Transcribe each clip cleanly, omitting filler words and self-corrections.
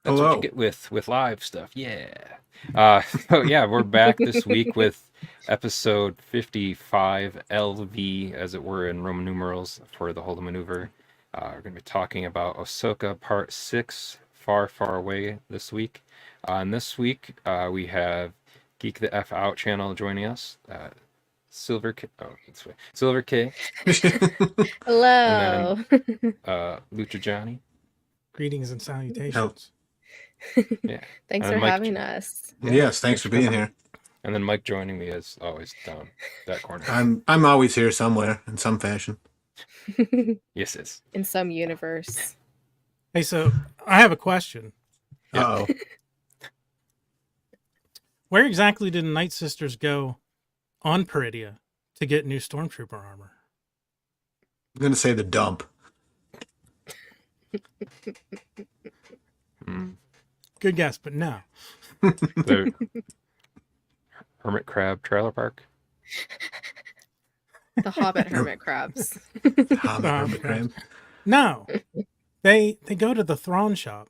That's what you get with live stuff. Yeah. So yeah, we're back this week with episode 55 LV, as it were, in Roman numerals for the Holdo maneuver. We're going to be talking about Ahsoka Part 6, Far, Far Away, this week. And this week, we have Geek the F Out channel joining us. Silver K. Oh, this way. Silver K. Hello. And then Lucha Johnny. Greetings and salutations. Yeah. Thanks for having us. Yeah. Yes, thanks for being here. And then Mike joining me as always down that corner. I'm always here somewhere in some fashion. Yes, it's in some universe. Hey, so I have a question. Uh-oh. Where exactly did Night Sisters go on Peridia to get new Stormtrooper armor? I'm going to say the dump. Good guess, but no. the Hermit Crab Trailer Park. The Hobbit Hermit Crabs. Hermit Crab. No. They go to the Thrawn shop.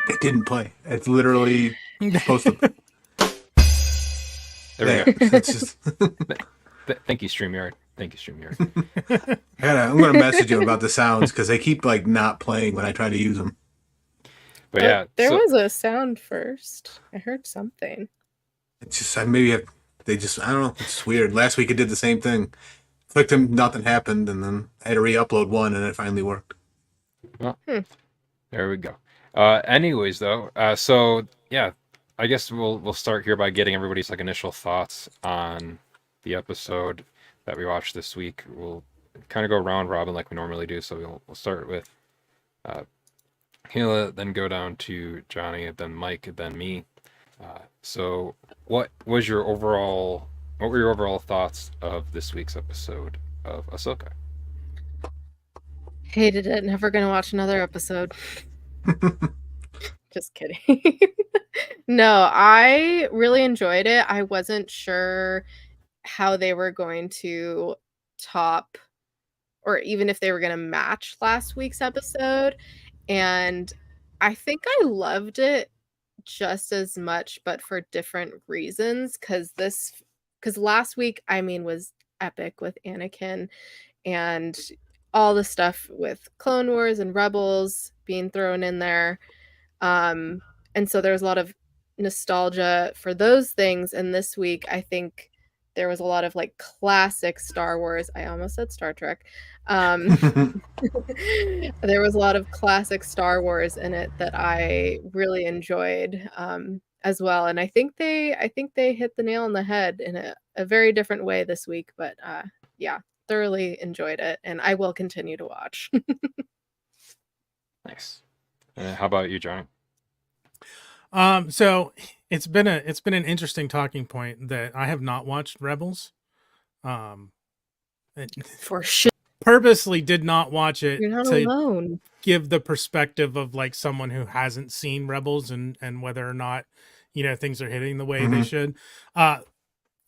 It didn't play. It's literally supposed to. There we go. It's just... Thank you, StreamYard. Thank you, StreamYard. I'm going to message you about the sounds because they keep not playing when I try to use them. But yeah, there was a sound first. I heard something. It's just I don't know. It's weird. Last week it did the same thing. Clicked him, nothing happened, and then I had to re-upload one, and it finally worked. Well, there we go. Anyways, though, so yeah, I guess we'll start here by getting everybody's initial thoughts on the episode that we watched this week. We'll kind of go round robin like we normally do. So we'll start with Kayla, then go down to Johnny, then Mike, then me. So what were your overall thoughts of this week's episode of Ahsoka? Hated it. Never gonna watch another episode. Just kidding. No, I really enjoyed it. I wasn't sure how they were going to top, or even if they were going to match last week's episode. And I think I loved it just as much, but for different reasons. Because last week, was epic with Anakin and all the stuff with Clone Wars and Rebels being thrown in there. And so there was a lot of nostalgia for those things. And this week, I think there was a lot of classic Star Wars. I almost said Star Trek. There was a lot of classic Star Wars in it that I really enjoyed as well. And I think they hit the nail on the head in a very different way this week. But yeah, thoroughly enjoyed it, and I will continue to watch. Nice. How about you, Johnny? So it's been an interesting talking point that I have not watched Rebels. For sure. Purposely did not watch it. You're not to alone. give the perspective of someone who hasn't seen Rebels and whether or not, things are hitting the way they should.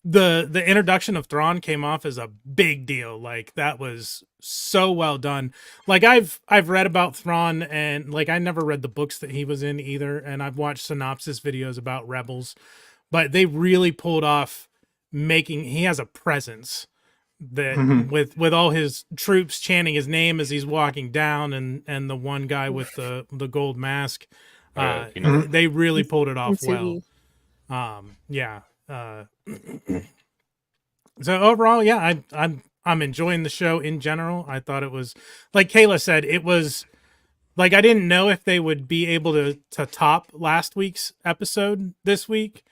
The introduction of Thrawn came off as a big deal. That was so well done. I've read about Thrawn, and I never read the books that he was in either, and I've watched synopsis videos about Rebels, but they really pulled off he has a presence that with all his troops chanting his name as he's walking down, and the one guy with the gold mask. They really pulled it off well. Yeah. So overall, yeah, I'm enjoying the show in general. I thought it was, like Kayla said, it was I didn't know if they would be able to top last week's episode this week.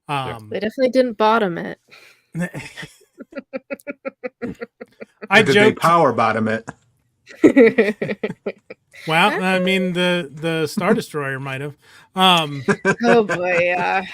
They definitely didn't bottom it. Did they power bottom it? Well, the Star Destroyer might have. Oh boy, yeah.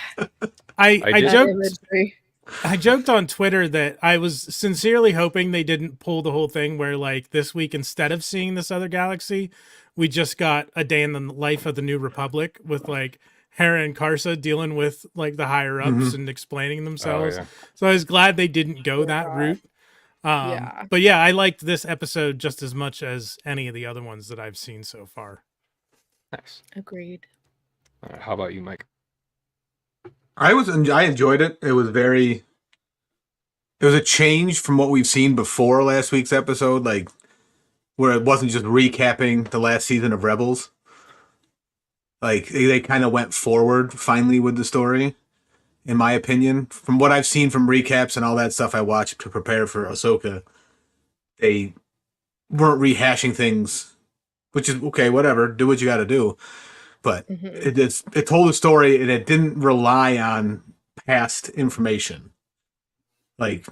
I joked on Twitter that I was sincerely hoping they didn't pull the whole thing where this week, instead of seeing this other galaxy, we just got a day in the life of the New Republic with Hera and Karsa dealing with the higher ups and explaining themselves. Oh, yeah. So I was glad they didn't go that route. Yeah. But yeah, I liked this episode just as much as any of the other ones that I've seen so far. Nice. Agreed. All right, how about you, Mike? I enjoyed it. It was a change from what we've seen before last week's episode, like where it wasn't just recapping the last season of Rebels. Like they kind of went forward finally with the story, in my opinion. From what I've seen from recaps and all that stuff I watched to prepare for Ahsoka, they weren't rehashing things, which is okay, whatever, do what you got to do. But it told a story and it didn't rely on past information. Like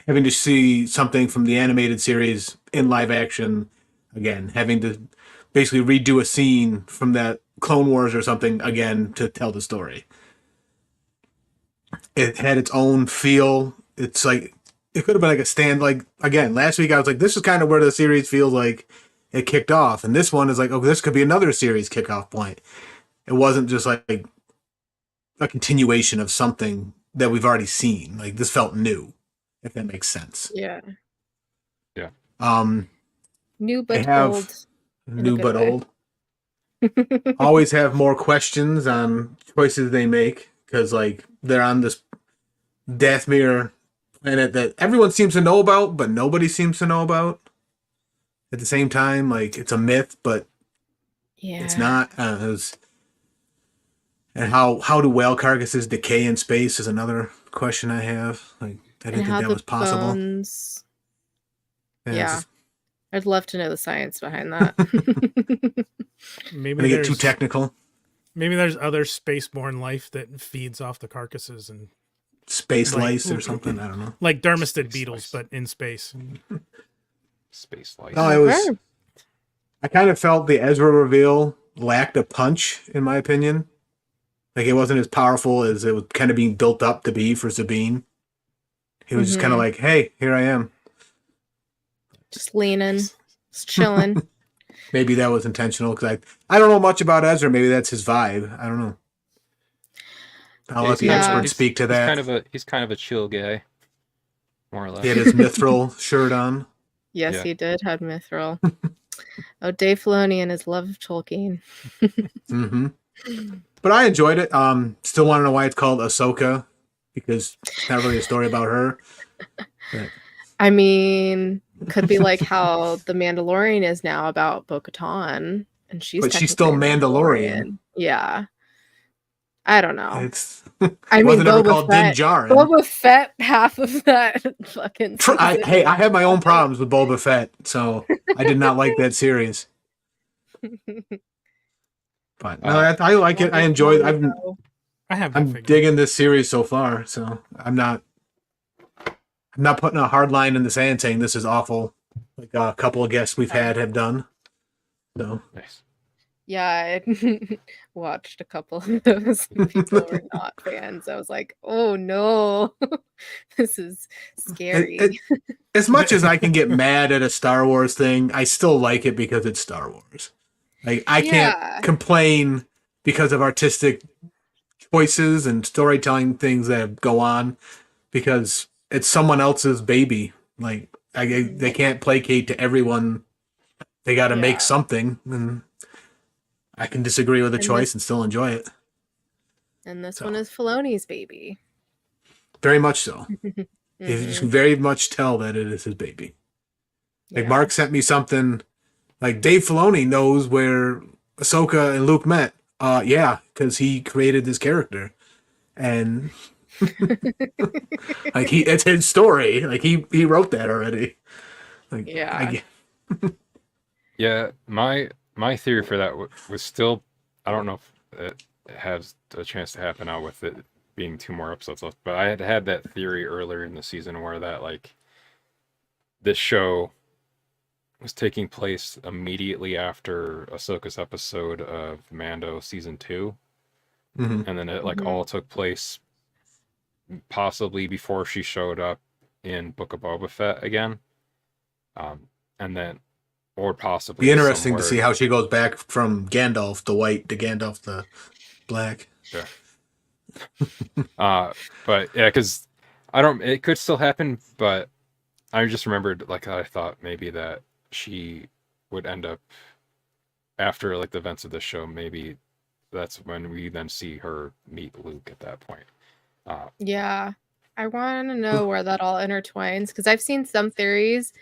having to see something from the animated series in live action again, having to basically redo a scene from that Clone Wars or something again to tell the story. It had its own feel. It's like it could have been like a stand. Like again, last week I was like, this is kind of where the series feels like it kicked off, and this one is like, oh, this could be another series kickoff point. It wasn't just like a continuation of something that we've already seen. Like this felt new, if that makes sense. Yeah. Yeah. New They but have old. new good but way. old. Always have more questions on choices they make because like they're on this Dathomir planet that everyone seems to know about, but nobody seems to know about. At the same time, like it's a myth, but Yeah. it's not. And how do whale carcasses decay in space is another question I have. Like I didn't think that was possible. Bones... And Yeah. it's just- I'd love to know the science behind that. Maybe When they get there's too technical, maybe there's other spaceborne life that feeds off the carcasses and space Like- lice or something. I don't know. like dermestid Space beetles, lice. but in space. Space life. No, it was. Okay. I kind of felt the Ezra reveal lacked a punch, in my opinion. Like it wasn't as powerful as it was kind of being built up to be for Sabine. He was just kind of like, "Hey, here I am." Just leaning, just chilling. Maybe that was intentional because I don't know much about Ezra. Maybe that's his vibe. I don't know. I'll let the Yeah. experts speak to that. He's kind of a chill guy, more or less. He had his mithril shirt on. Yes, Yeah. he did had mithril. Oh, Dave Filoni and his love of Tolkien. Mm-hmm. But I enjoyed it. Still want to know why it's called Ahsoka because it's not really a story about her. But I mean, could be like how the Mandalorian is now about Bo-Katan, and she's But she's still technically a Mandalorian. Yeah, I don't know. it's I mean, wasn't ever Boba called Din Fett. Djarin. Boba Fett, half of that fucking. Hey, I have my own problems with Boba Fett, so I did not like that series. But no, I like it. I enjoy it. I have that I'm figure. digging this series so far, so I'm not putting a hard line in the sand saying this is awful. Like a couple of guests we've had have done. So Nice. Yeah, I watched a couple of those. People were not fans. I was like, oh no, this is scary. As much as I can get mad at a Star Wars thing, I still like it because it's Star Wars. Like I Yeah. can't complain because of artistic choices and storytelling things that go on because it's someone else's baby. Like they can't placate to everyone. They got to Yeah. make something, and I can disagree with the And choice and still enjoy it. And this So. one is Filoni's baby. Very much so. You Mhm. can very much tell that it is his baby. Like Yeah. Mark sent me something. Like Dave Filoni knows where Ahsoka and Luke met. Yeah, because he created this character, and like it's his story. Like he wrote that already. Like Yeah. Yeah, my theory for that was still, I don't know if it has a chance to happen now with it being 2 more episodes left, but I had that theory earlier in the season where that like this show was taking place immediately after Ahsoka's episode of Mando season 2, Mhm. and then it like Mhm. all took place possibly before she showed up in Book of Boba Fett again, and then or possibly Be interesting to somewhere- see how she goes back from Gandalf the white to Gandalf the black. Yeah. But yeah, because it could still happen, but I just remembered, like, I thought maybe that she would end up after like the events of the show. Maybe that's when we then see her meet Luke at that point. Yeah. I want to know where that all intertwines because I've seen some theories,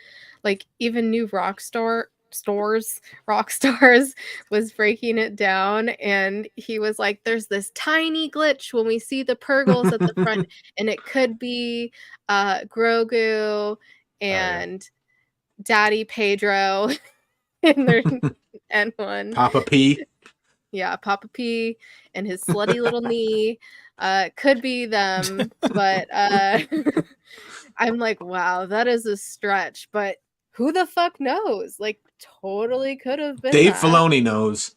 like even new rock stars was breaking it down, and he was like, "There's this tiny glitch when we see the Purgles at the front, and it could be Grogu and Daddy Pedro in their N1." Papa P. Yeah, Papa P and his slutty little knee. Could be them, but I'm like, wow, that is a stretch. But who the fuck knows? Like, totally could have been Dave that. Filoni knows.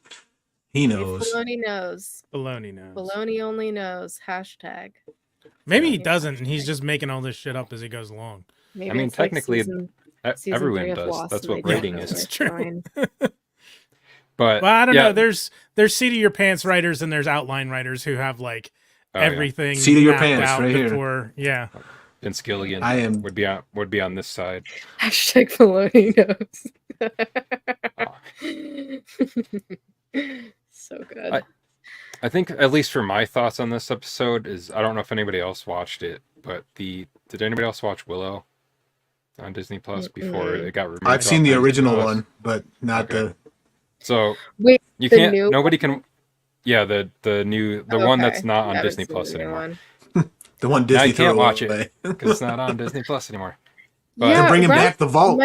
He Dave knows. Filoni knows. Baloney knows. Baloney only knows. Hashtag. Maybe he Yeah. doesn't, and he's just making all this shit up as he goes along. Maybe I mean, it's like technically, season everyone 3 of does. Lost That's and what they rating don't is. know It's where true. it's going. But Well, I don't yeah, know. There's seat of your pants writers and there's outline writers who have like everything Seat of your mapped pants out right here. before. Yeah. Vince Gilligan I am- would be on this side. Hashtag Filoni knows. So good. I think at least for my thoughts on this episode is I don't know if anybody else watched it, but did anybody else watch Willow on Disney Plus before it got removed? I've seen the off original Disney Plus? one, but not Okay. the. So Wait, you the can't. new Nobody one? can. Yeah, the one Okay. that's not on Haven't Disney seen Plus the new anymore one. The one Now Disney you can't threw watch away. it because it's not on Disney Plus anymore. But Yeah, They're bringing Ralph back the vault.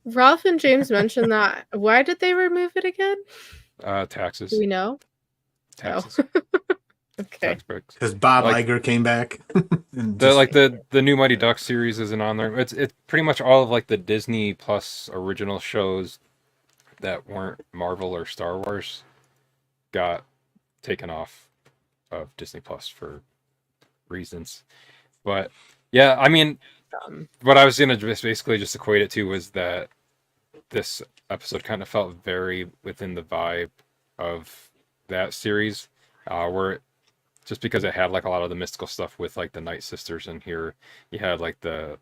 Ralph and James mentioned that. Why did they remove it again? taxes, Do we know? taxes, Okay. tax breaks. Because Bob Like- Iger came back. And The new Mighty Ducks series isn't on there. It's pretty much all of like the Disney Plus original shows that weren't Marvel or Star Wars got taken off of Disney Plus for reasons. But yeah, I mean, what I was gonna basically just equate it to was that this episode kind of felt very within the vibe of that series, where just because it had like a lot of the mystical stuff with like the Night Sisters in here, you had like the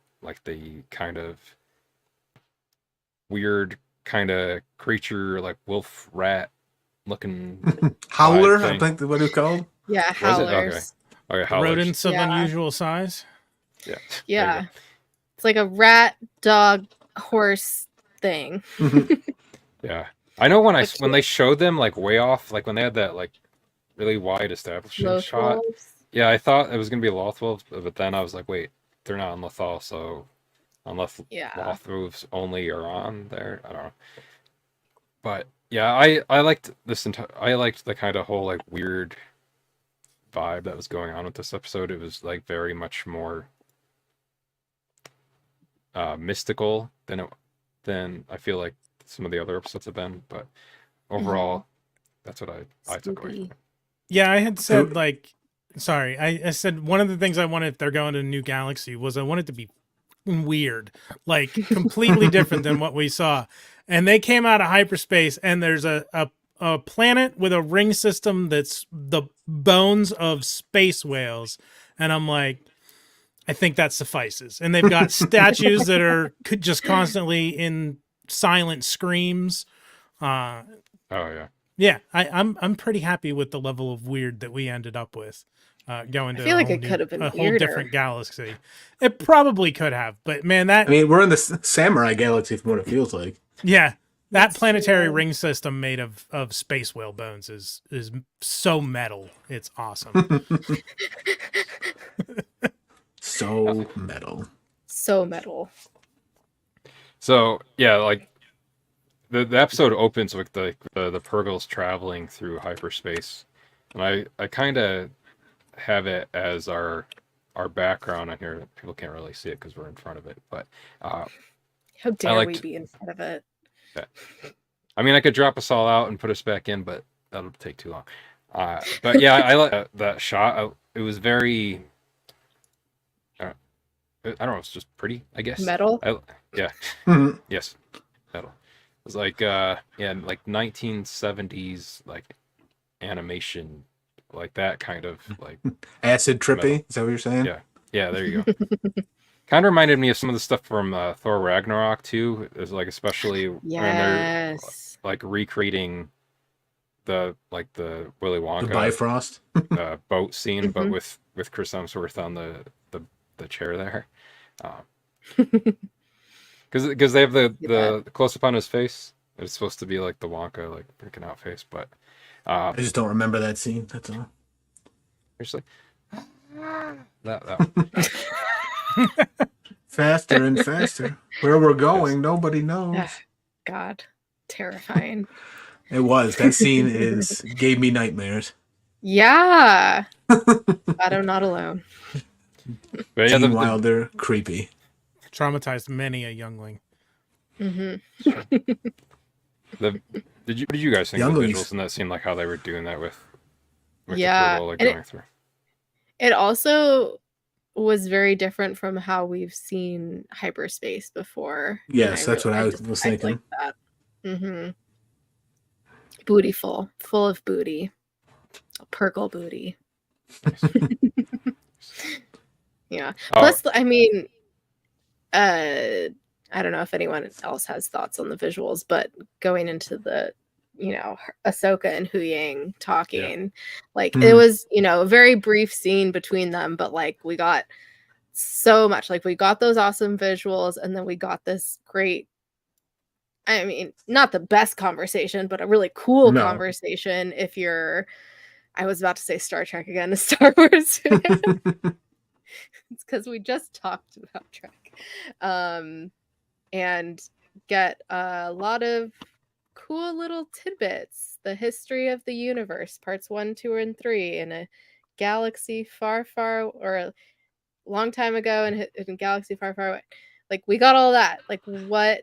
kind of weird kind of creature, like wolf rat looking. Howler, I thing. think that's what it's called. Yeah, Was it? howlers. Okay, howlers. Rodents of Yeah. unusual size. Yeah. Yeah. It's like a rat, dog, horse thing. Yeah. I know when Like when they showed them like way off, like when they had that like really wide establishing Loth shot. wolves. Yeah, I thought it was gonna be Lothwolves, but then I was like, wait, they're not on Lothal, so unless Yeah. Lothwolves only are on there, I don't know. But yeah, I liked I liked the kind of whole like weird vibe that was going on with this episode. It was like very much more mystical than I feel like some of the other episodes have been, but overall that's what I took away from Spooky. it. Yeah, I had said like, sorry, I said one of the things I wanted if they're going to a new galaxy was I wanted to be weird, like completely different than what we saw. And they came out of hyperspace, and there's a planet with a ring system that's the bones of space whales, and I'm like, I think that suffices. And they've got statues that are just constantly in silent screams. Oh yeah. Yeah, I'm pretty happy with the level of weird that we ended up with. Going to I feel like whole it could have been a whole weirder. different galaxy. It probably could have, but man, that I mean, we're in the samurai galaxy from what it feels like. yeah, that That's planetary true. ring system made of space whale bones is so metal. It's awesome. So metal. So metal. So yeah, like the episode opens with the Purgles traveling through hyperspace, and I kind of have it as our background on here. People can't really see it because we're in front of it, but How dare we liked- be in front of it? I mean, I could drop us all out and put us back in, but that'll take too long. But yeah, I like that shot. It was very. I don't know. It's just pretty, I guess. Metal? Yeah. Mhm. Yes. Metal. It was like like 1970s like animation, like that kind of like Acid trippy. Metal. Is that what you're saying? Yeah. Yeah, there you go. Kind of reminded me of some of the stuff from Thor Ragnarok too. Is like especially when they're Yes. like recreating the Willy The Wonka Bifrost. boat scene, but Mhm. with Chris Hemsworth on the chair there. Because they have the close up on his face. It's supposed to be like the Wonka like freaking out face, but I just don't remember that scene. That's all. there's like that Faster and faster. Where we're going, nobody knows. God, terrifying. It was. That scene gave me nightmares. Yeah. Glad I'm not alone. But yeah, Gene Wilder, creepy. Traumatized many a youngling. What did you guys think of the Younglings. visuals in that scene, like how they were doing that with Yeah, the portal like and going through? It also was very different from how we've seen hyperspace before. Yes, that's what I was thinking. Like that. Mm-hmm. Bootyful, full of booty, Purgle booty. Yeah. Plus, I mean, I don't know if anyone else has thoughts on the visuals, but going into the, Ahsoka and Huyang talking, like it was, a very brief scene between them, but like we got so much, like we got those awesome visuals, and then we got this great, I mean, not the best conversation, but a really cool conversation. I was about to say Star Trek again, a Star Wars. It's because we just talked about Trek. And get a lot of cool little tidbits. The history of the universe, parts 1, 2, and 3, in a galaxy far, far, or a long time ago in a galaxy far, far away. Like, we got all that. Like, what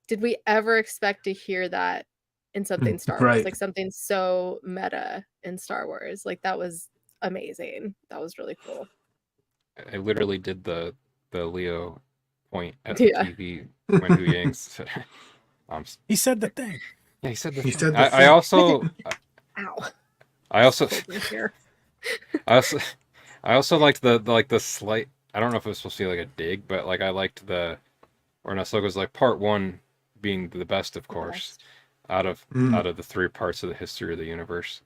did we ever expect to hear that in something Star Wars? Right. Like, something so meta in Star Wars. Like, that was amazing. That was really cool. I literally did the Leo point at the TV when Huyang said, he said the thing. Yeah, he said the He thing. said the I thing. also Ow. I also liked the slight, I don't know if it was supposed to be like a dig, but like I liked where Ahsoka's like part 1 being the best, of course, out of the 3 parts of the history of the universe.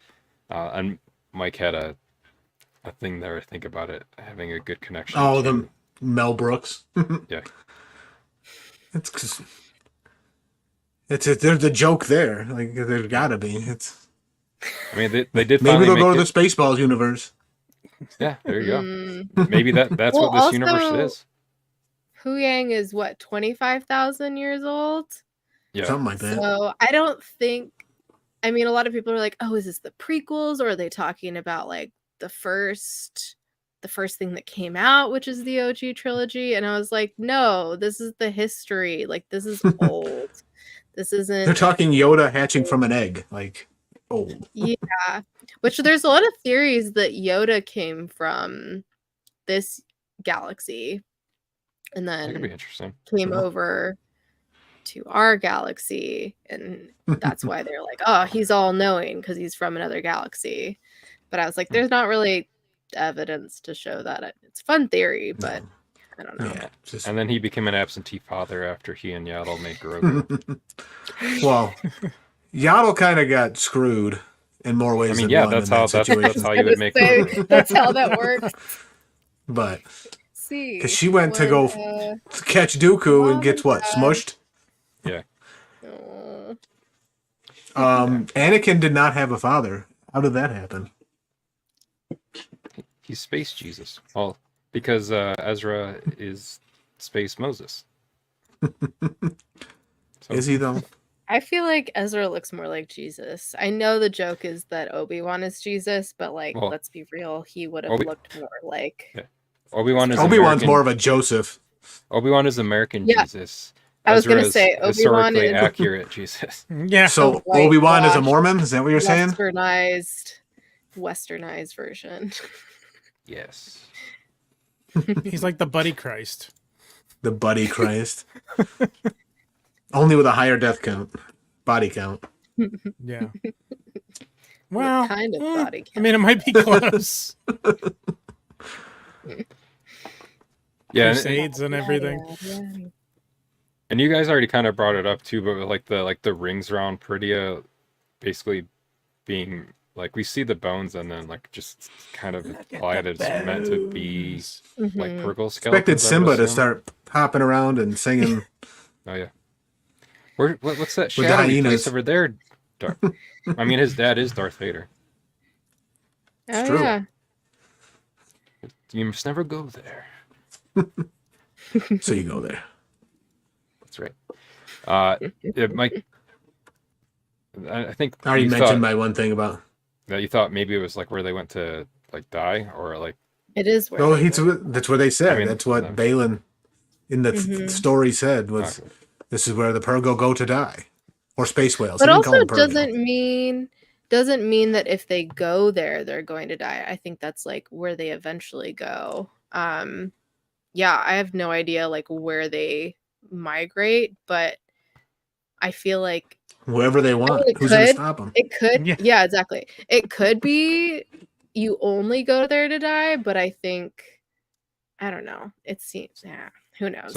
And Mike had a thing there, I think, about it having a good connection. Oh, the Mel Brooks. Yeah. It's because there's a joke there. Like, there's gotta be. I mean, they did Maybe finally they'll go to make the Spaceballs universe. Yeah, there you go. Maybe that's what this universe is. Huyang is what, 25,000 years old? Yeah, something like that. So I don't think. I mean, a lot of people are like, "Oh, is this the prequels, or are they talking about like the first thing that came out, which is the OG trilogy?" And I was like, "No, this is the history. Like, this is old. This isn't." They're talking Yoda hatching from an egg, like old. Yeah, which there's a lot of theories that Yoda came from this galaxy, and that could be then interesting. came over to our galaxy, and that's why they're like, "Oh, he's all knowing because he's from another galaxy." But I was like, "There's not really evidence to show that." It's a fun theory, but I don't know. Yeah, And then he became an absentee father after he and Yaddle made Grogu. Well, Yaddle kind of got screwed in more ways than one. That's in how that that's how you would make Grogu. That's how that works. But See, because she went to go catch Dooku and gets what, smushed? Yeah. Anakin did not have a father. How did that happen? He's Space Jesus. Well, because Ezra is Space Moses. Is he though? I feel like Ezra looks more like Jesus. I know the joke is that Obi-Wan is Jesus, but like, let's be real, he would have looked more like. Yeah. Obi-Wan's more of a Joseph. Obi-Wan is American Jesus. I was going to Ezra say is Obi-Wan historically is accurate Jesus. Yeah. So Obi-Wan is a Mormon? Is that what you're saying? Westernized version. Yes. He's like the Buddy Christ. The Buddy Christ. Only with a higher death count. Body count. Yeah. Well, what kind of body count? I mean, it might be close. Yeah, crusades and everything. and you guys already kind of brought it up too, but with the rings around Pridia basically being like we see the bones and then like just kind of implied it's meant to be like Mhm. Purgle skeletons. Expected I would Simba to assume. start hopping around and singing. Oh yeah. What's that With the shadowy place hyenas. over there? I mean, his dad is Darth Vader. Oh true. yeah. You must never go there. So you go there. That's right. Mike, I think I already you mentioned thought my one thing about. that you thought maybe it was like where they went to like die or like. It is where. No, they go. that's what they said. I mean, that's what no. Balin in the Mhm. story said was. Okay. This is where the Purgo go to die, or space whales. But He didn't call also them Purgo. doesn't mean that if they go there they're going to die. I think that's like where they eventually go. Yeah, I have no idea like where they migrate, but I feel like Whoever they want. it Who's going to could stop them? yeah, exactly. It could be you only go there to die, but I think I don't know. It seems who knows.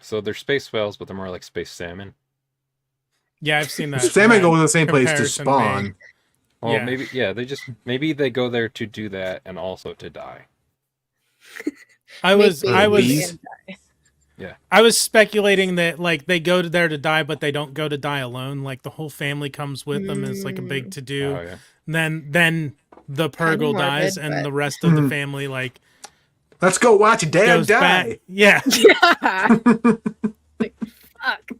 So they're space whales, but they're more like space salmon. Yeah, I've seen that. Salmon go to the same place to comparison spawn. made. Well, Yeah. maybe they go there to do that and also to die. I was bees? I was speculating that like they go there to die, but they don't go to die alone. Like the whole family comes with them as like a big to do. Oh yeah. Then the Purgle dies, morbid, and but- the rest of the family like Let's go watch Dad goes die. back. Yeah. Yeah. Like, fuck.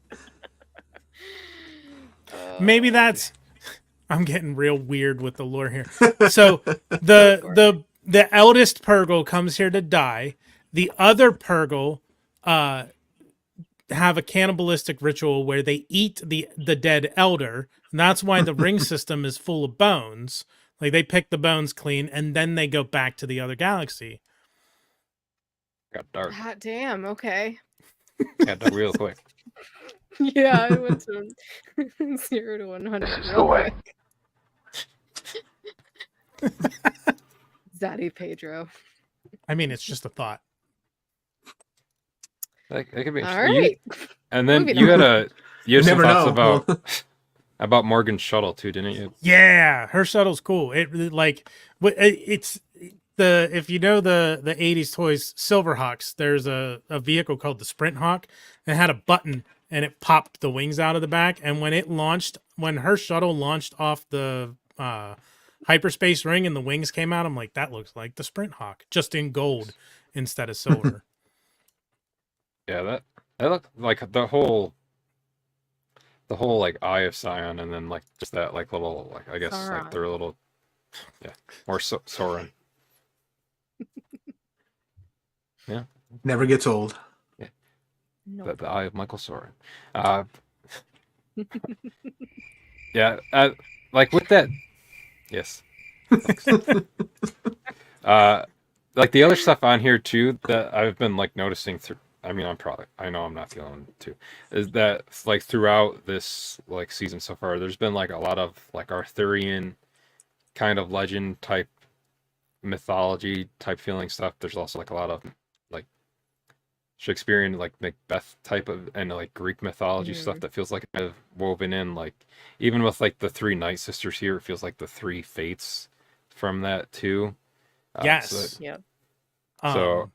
Maybe that's I'm getting real weird with the lore here. So the eldest Purgle comes here to die. The other Purgle have a cannibalistic ritual where they eat the dead elder, and that's why the ring system is full of bones. Like they pick the bones clean and then they go back to the other galaxy. Got dark. God damn, okay. Got dark real quick. Yeah, I went from 0 to 100 real away. quick. Zaddy Pedro. I mean, it's just a thought. That could be All interesting. right. And then Moving you on. had some Never thoughts know. about Morgan's shuttle too, didn't you? Yeah, her shuttle's cool. It's the if you know the 80s toys Silverhawks, there's a vehicle called the Sprint Hawk and it had a button and it popped the wings out of the back, and when her shuttle launched off the hyperspace ring and the wings came out, I'm like, that looks like the Sprint Hawk, just in gold instead of silver. Yeah, that looked like the whole like Eye of Sion, and then like just that like little like I guess Sauron. like their little or Sauron. Never gets old. No. The Eye of Michael Sauron. Yeah, like with that. Yes. Like the other stuff on here too that I've been like noticing through. I mean, I know I'm not the only one too. Is that like throughout this like season so far, there's been like a lot of like Arthurian kind of legend type mythology type feeling stuff. There's also like a lot of like Shakespearean like Macbeth type of and like Greek mythology stuff that feels like kind of woven in. Like even with like the three Night Sisters here, it feels like the three fates from that too. Yes. Yep. So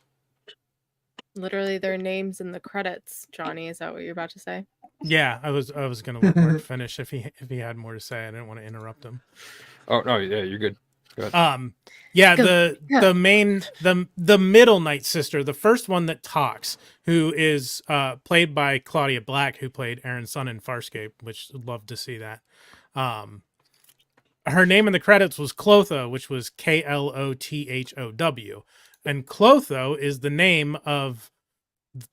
Literally their names in the credits. Johnny, is that what you're about to say? Yeah, I was gonna let Mark finish if he had more to say. I didn't want to interrupt him. oh no, yeah, you're good. Go ahead. Yeah, Go. the middle Night Sister, the first one that talks, who is played by Claudia Black, who played Aaron's son in Farscape, which I'd love to see that. Her name in the credits was Clotho, which was Klothow. And Clotho is the name of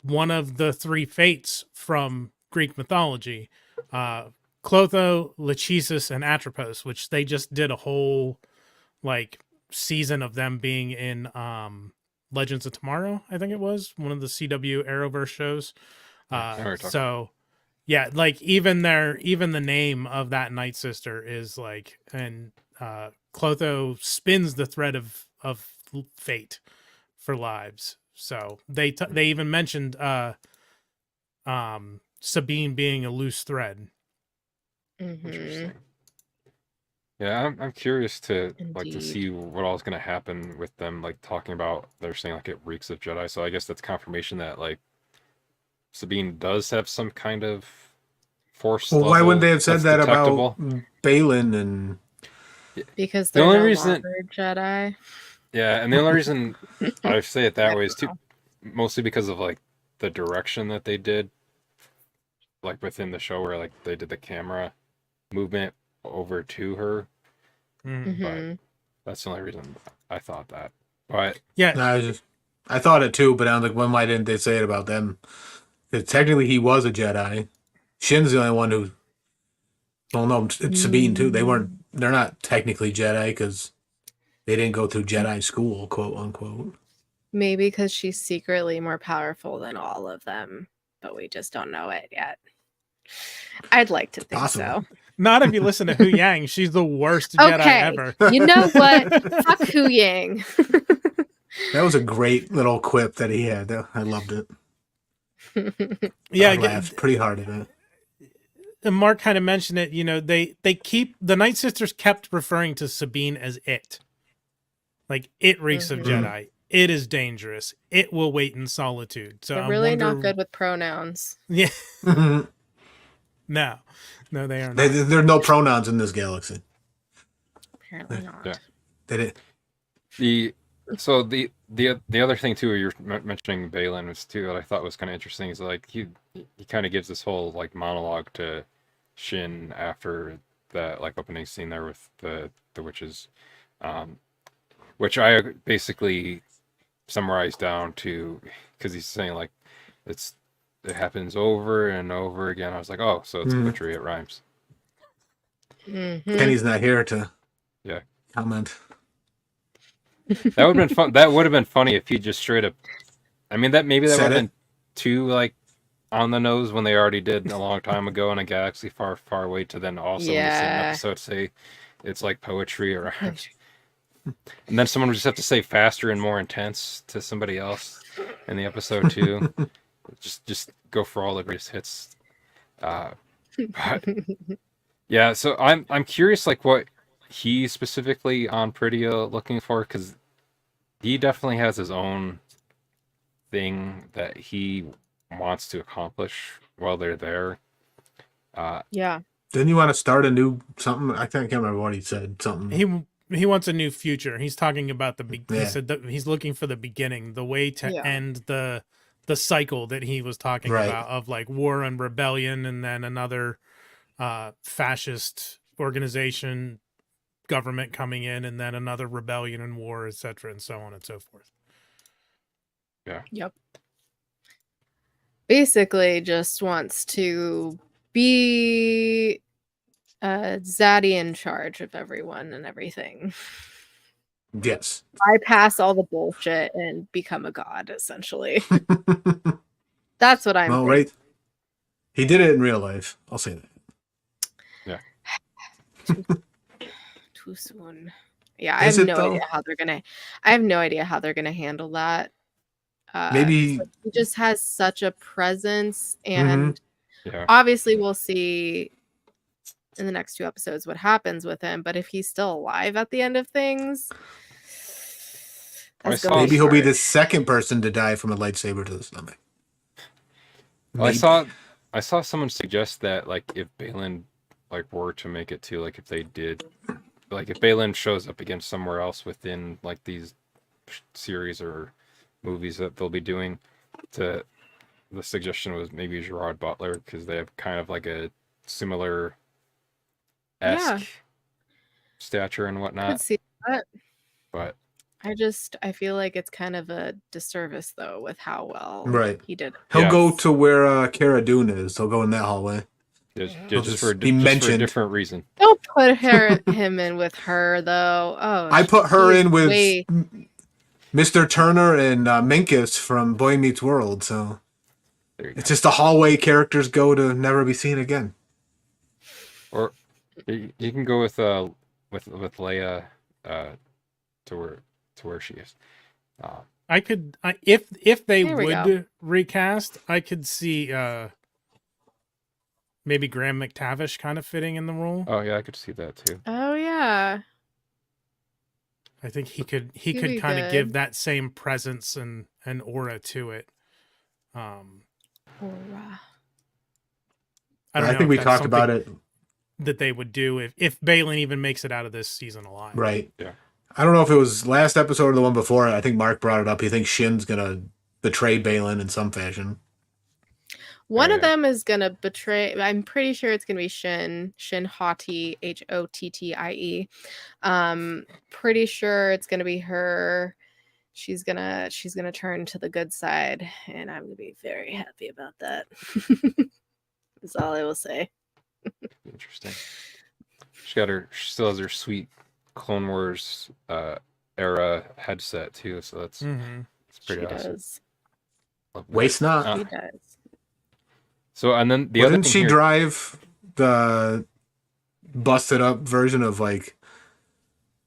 one of the three fates from Greek mythology. Clotho, Lachesis, and Atropos, which they just did a whole like season of them being in Legends of Tomorrow, I think it was, one of the CW Arrowverse shows. So yeah, like even the name of that Night Sister is like, and Clotho spins the thread of fate for lives. So they even mentioned Sabine being a loose thread. Interesting. Yeah, I'm curious to like to Indeed. see what all is going to happen with them, like talking about they're saying like it reeks of Jedi. So I guess that's confirmation that like Sabine does have some kind of force Well, level why wouldn't they have said that's that detectable. about Balin and? Because The they're only no reason- longer Jedi. Yeah, and the only reason I say it that I way don't is too know. mostly because of like the direction that they did, like within the show where like they did the camera movement over to her. Mhm. Mhm. That's the only reason I thought that. But Yeah, I thought it too, but I was like, well, why didn't they say it about them? Because technically he was a Jedi. Shin's the only one who. Well, no, it's Sabine too. They're not technically Jedi because they didn't go through Jedi school, quote unquote. Maybe because she's secretly more powerful than all of them, but we just don't know it yet. I'd like to think Possible. not if you listen to Hu Yang. She's the worst so. Jedi Okay, ever. you know what? Fuck Hu Yang. That was a great little quip that he had. I loved it. Yeah, I laughed pretty hard at it. and Mark kind of mentioned it. You know, they keep the Night Sisters kept referring to Sabine as it, like it reeks of Mhm. Jedi. It is dangerous. It will wait in solitude. So They're I really wonder, not good with pronouns. Yeah, Mhm. no, they are not. There are no pronouns in this galaxy. Apparently not. Yeah. They did. The other thing too, you're mentioning Balin was too that I thought was kind of interesting is like he kind of gives this whole like monologue to Shin after that like opening scene there with the witches, which I basically summarized down to because he's saying like it happens over and over again. I was like, oh, so it's witchery, it rhymes. Mhm. Kenny's not here to comment. That would have been fun. That would have been funny if he just straight up. I mean, that maybe that Said would have it. been too like on the nose when they already did a long time ago in a galaxy far, far away. To then also in the same Yeah. episode say it's like poetry or, and then someone would just have to say faster and more intense to somebody else in the episode too. just go for all the greatest hits. But yeah, so I'm curious like what he specifically on Prettia looking for because he definitely has his own thing that he wants to accomplish while they're there. Yeah. Didn't you want to start a new something? I can't remember what he said. Something. He wants a new future. He's talking about he Yeah. said that he's looking for the beginning, the way to Yeah. end the cycle that he was talking Right. about of like war and rebellion, and then another fascist organization government coming in, and then another rebellion and war, etc., and so on and so forth. Yep. Basically, just wants to be Zaddy in charge of everyone and everything. Yes. Bypass all the bullshit and become a god, essentially. That's what I'm Well, thinking. right. He did it in real life. I'll say that. Too soon. Yeah, I Is have it, no though? idea how they're gonna. I have no idea how they're gonna handle that. Maybe. He just has such a presence, and Yeah. obviously we'll see in the next 2 episodes what happens with him. But if he's still alive at the end of things, that's gonna Maybe he'll be hard. the second person to die from a lightsaber to the stomach. Well, Maybe. I saw someone suggest that like if Balin like were to make it to like if they did like if Balin shows up again somewhere else within like these series or movies that they'll be doing, the suggestion was maybe Gerard Butler because they have kind of like a similar esque stature and I could whatnot. see that. But I feel like it's kind of a disservice though with how well Right. he did. He'll go to where Cara Dune is. He'll go in that hallway. just for a mentioned. different reason. Don't put him in with her though. Oh, I put her he's in with way- Mr. Turner and Minkus from Boy Meets World. So There you it's just a hallway characters go to never be seen again. Or you can go with Leia to where she is. If they There we would recast, I could see maybe Graham McTavish kind of fitting in the role. Oh yeah, I could see that too. Oh yeah. I think he could He'd be kind of give good. that same presence and aura to it. Aura. I don't know. think if we that's talked about something it. that they would do if Balin even makes it out of this season alive. Right. Yeah. I don't know if it was last episode or the one before. I think Mark brought it up. He thinks Shin's gonna betray Balin in some fashion. One of Yeah. them is gonna betray. I'm pretty sure it's gonna be Shin Hottie, Hottie. Pretty sure it's gonna be her. She's gonna turn to the good side, and I'm gonna be very happy about that. That's all I will say. Interesting. She still has her sweet Clone Wars era headset too, so that's pretty She awesome. does. Love that. Waste not. She does. So and then the Well, other didn't thing she here, drive the busted up version of like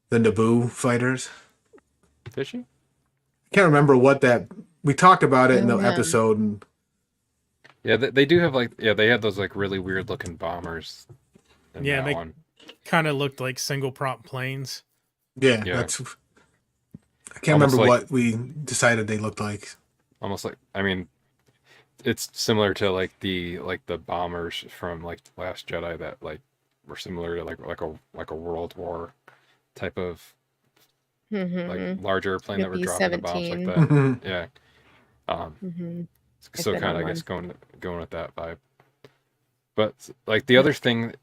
the Naboo fighters? did she? I can't remember what that. We talked about it in Oh, the man. episode. And Yeah, they do have they had those like really weird looking bombers. In Yeah, that they- one. Kind of looked like single prop planes. yeah, Yeah. that's. I can't Almost remember like- what we decided they looked like. Almost like it's similar to like the bombers from like Last Jedi that like were similar to like a World War type of Mhm. like larger airplane that Like a were dropping the bombs like B-17. that. Yeah. Mhm. So been kind of on I guess going with that vibe. But like the other thing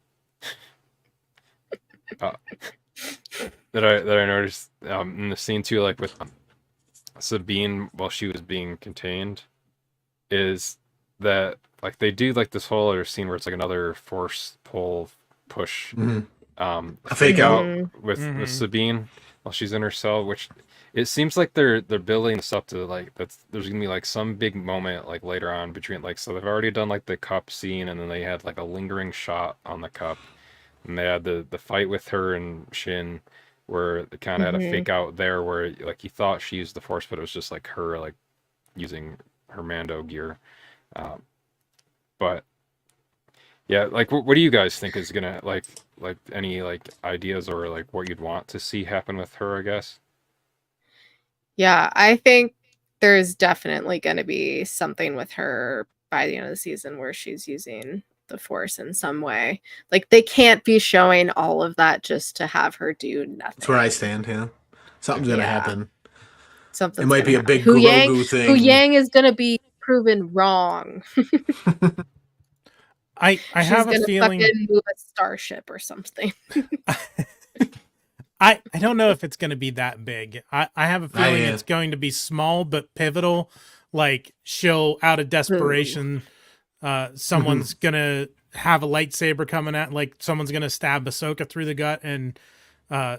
that I noticed in the scene too, like with Sabine while she was being contained, is that like they do like this whole other scene where it's like another force pull push Mhm. a fake out. with Mhm. Sabine while she's in her cell, which it seems like they're building this up to like there's gonna be like some big moment like later on between like, so they've already done like the cup scene and then they had like a lingering shot on the cup and they had the fight with her and Shin where they kind of had a Mhm. fake out there where like you thought she used the force but it was just like her like using her Mando gear. But yeah, like what do you guys think is gonna like any like ideas or like what you'd want to see happen with her, I guess? Yeah, I think there's definitely going to be something with her by the end of the season where she's using the Force in some way. Like they can't be showing all of that just to have her do nothing. That's where I stand. Yeah, something's gonna Yeah. happen. Something's It might gonna be a happen. big Hu Yang, Grogu thing. Hu Yang is going to be proven wrong. I She's have a gonna feeling. fucking move a starship or something. I don't know if it's going to be that big. I have a feeling yeah. it's going to be small but pivotal. Like she'll, out of desperation, someone's going to have a lightsaber coming at, like someone's going to stab Ahsoka through the gut, and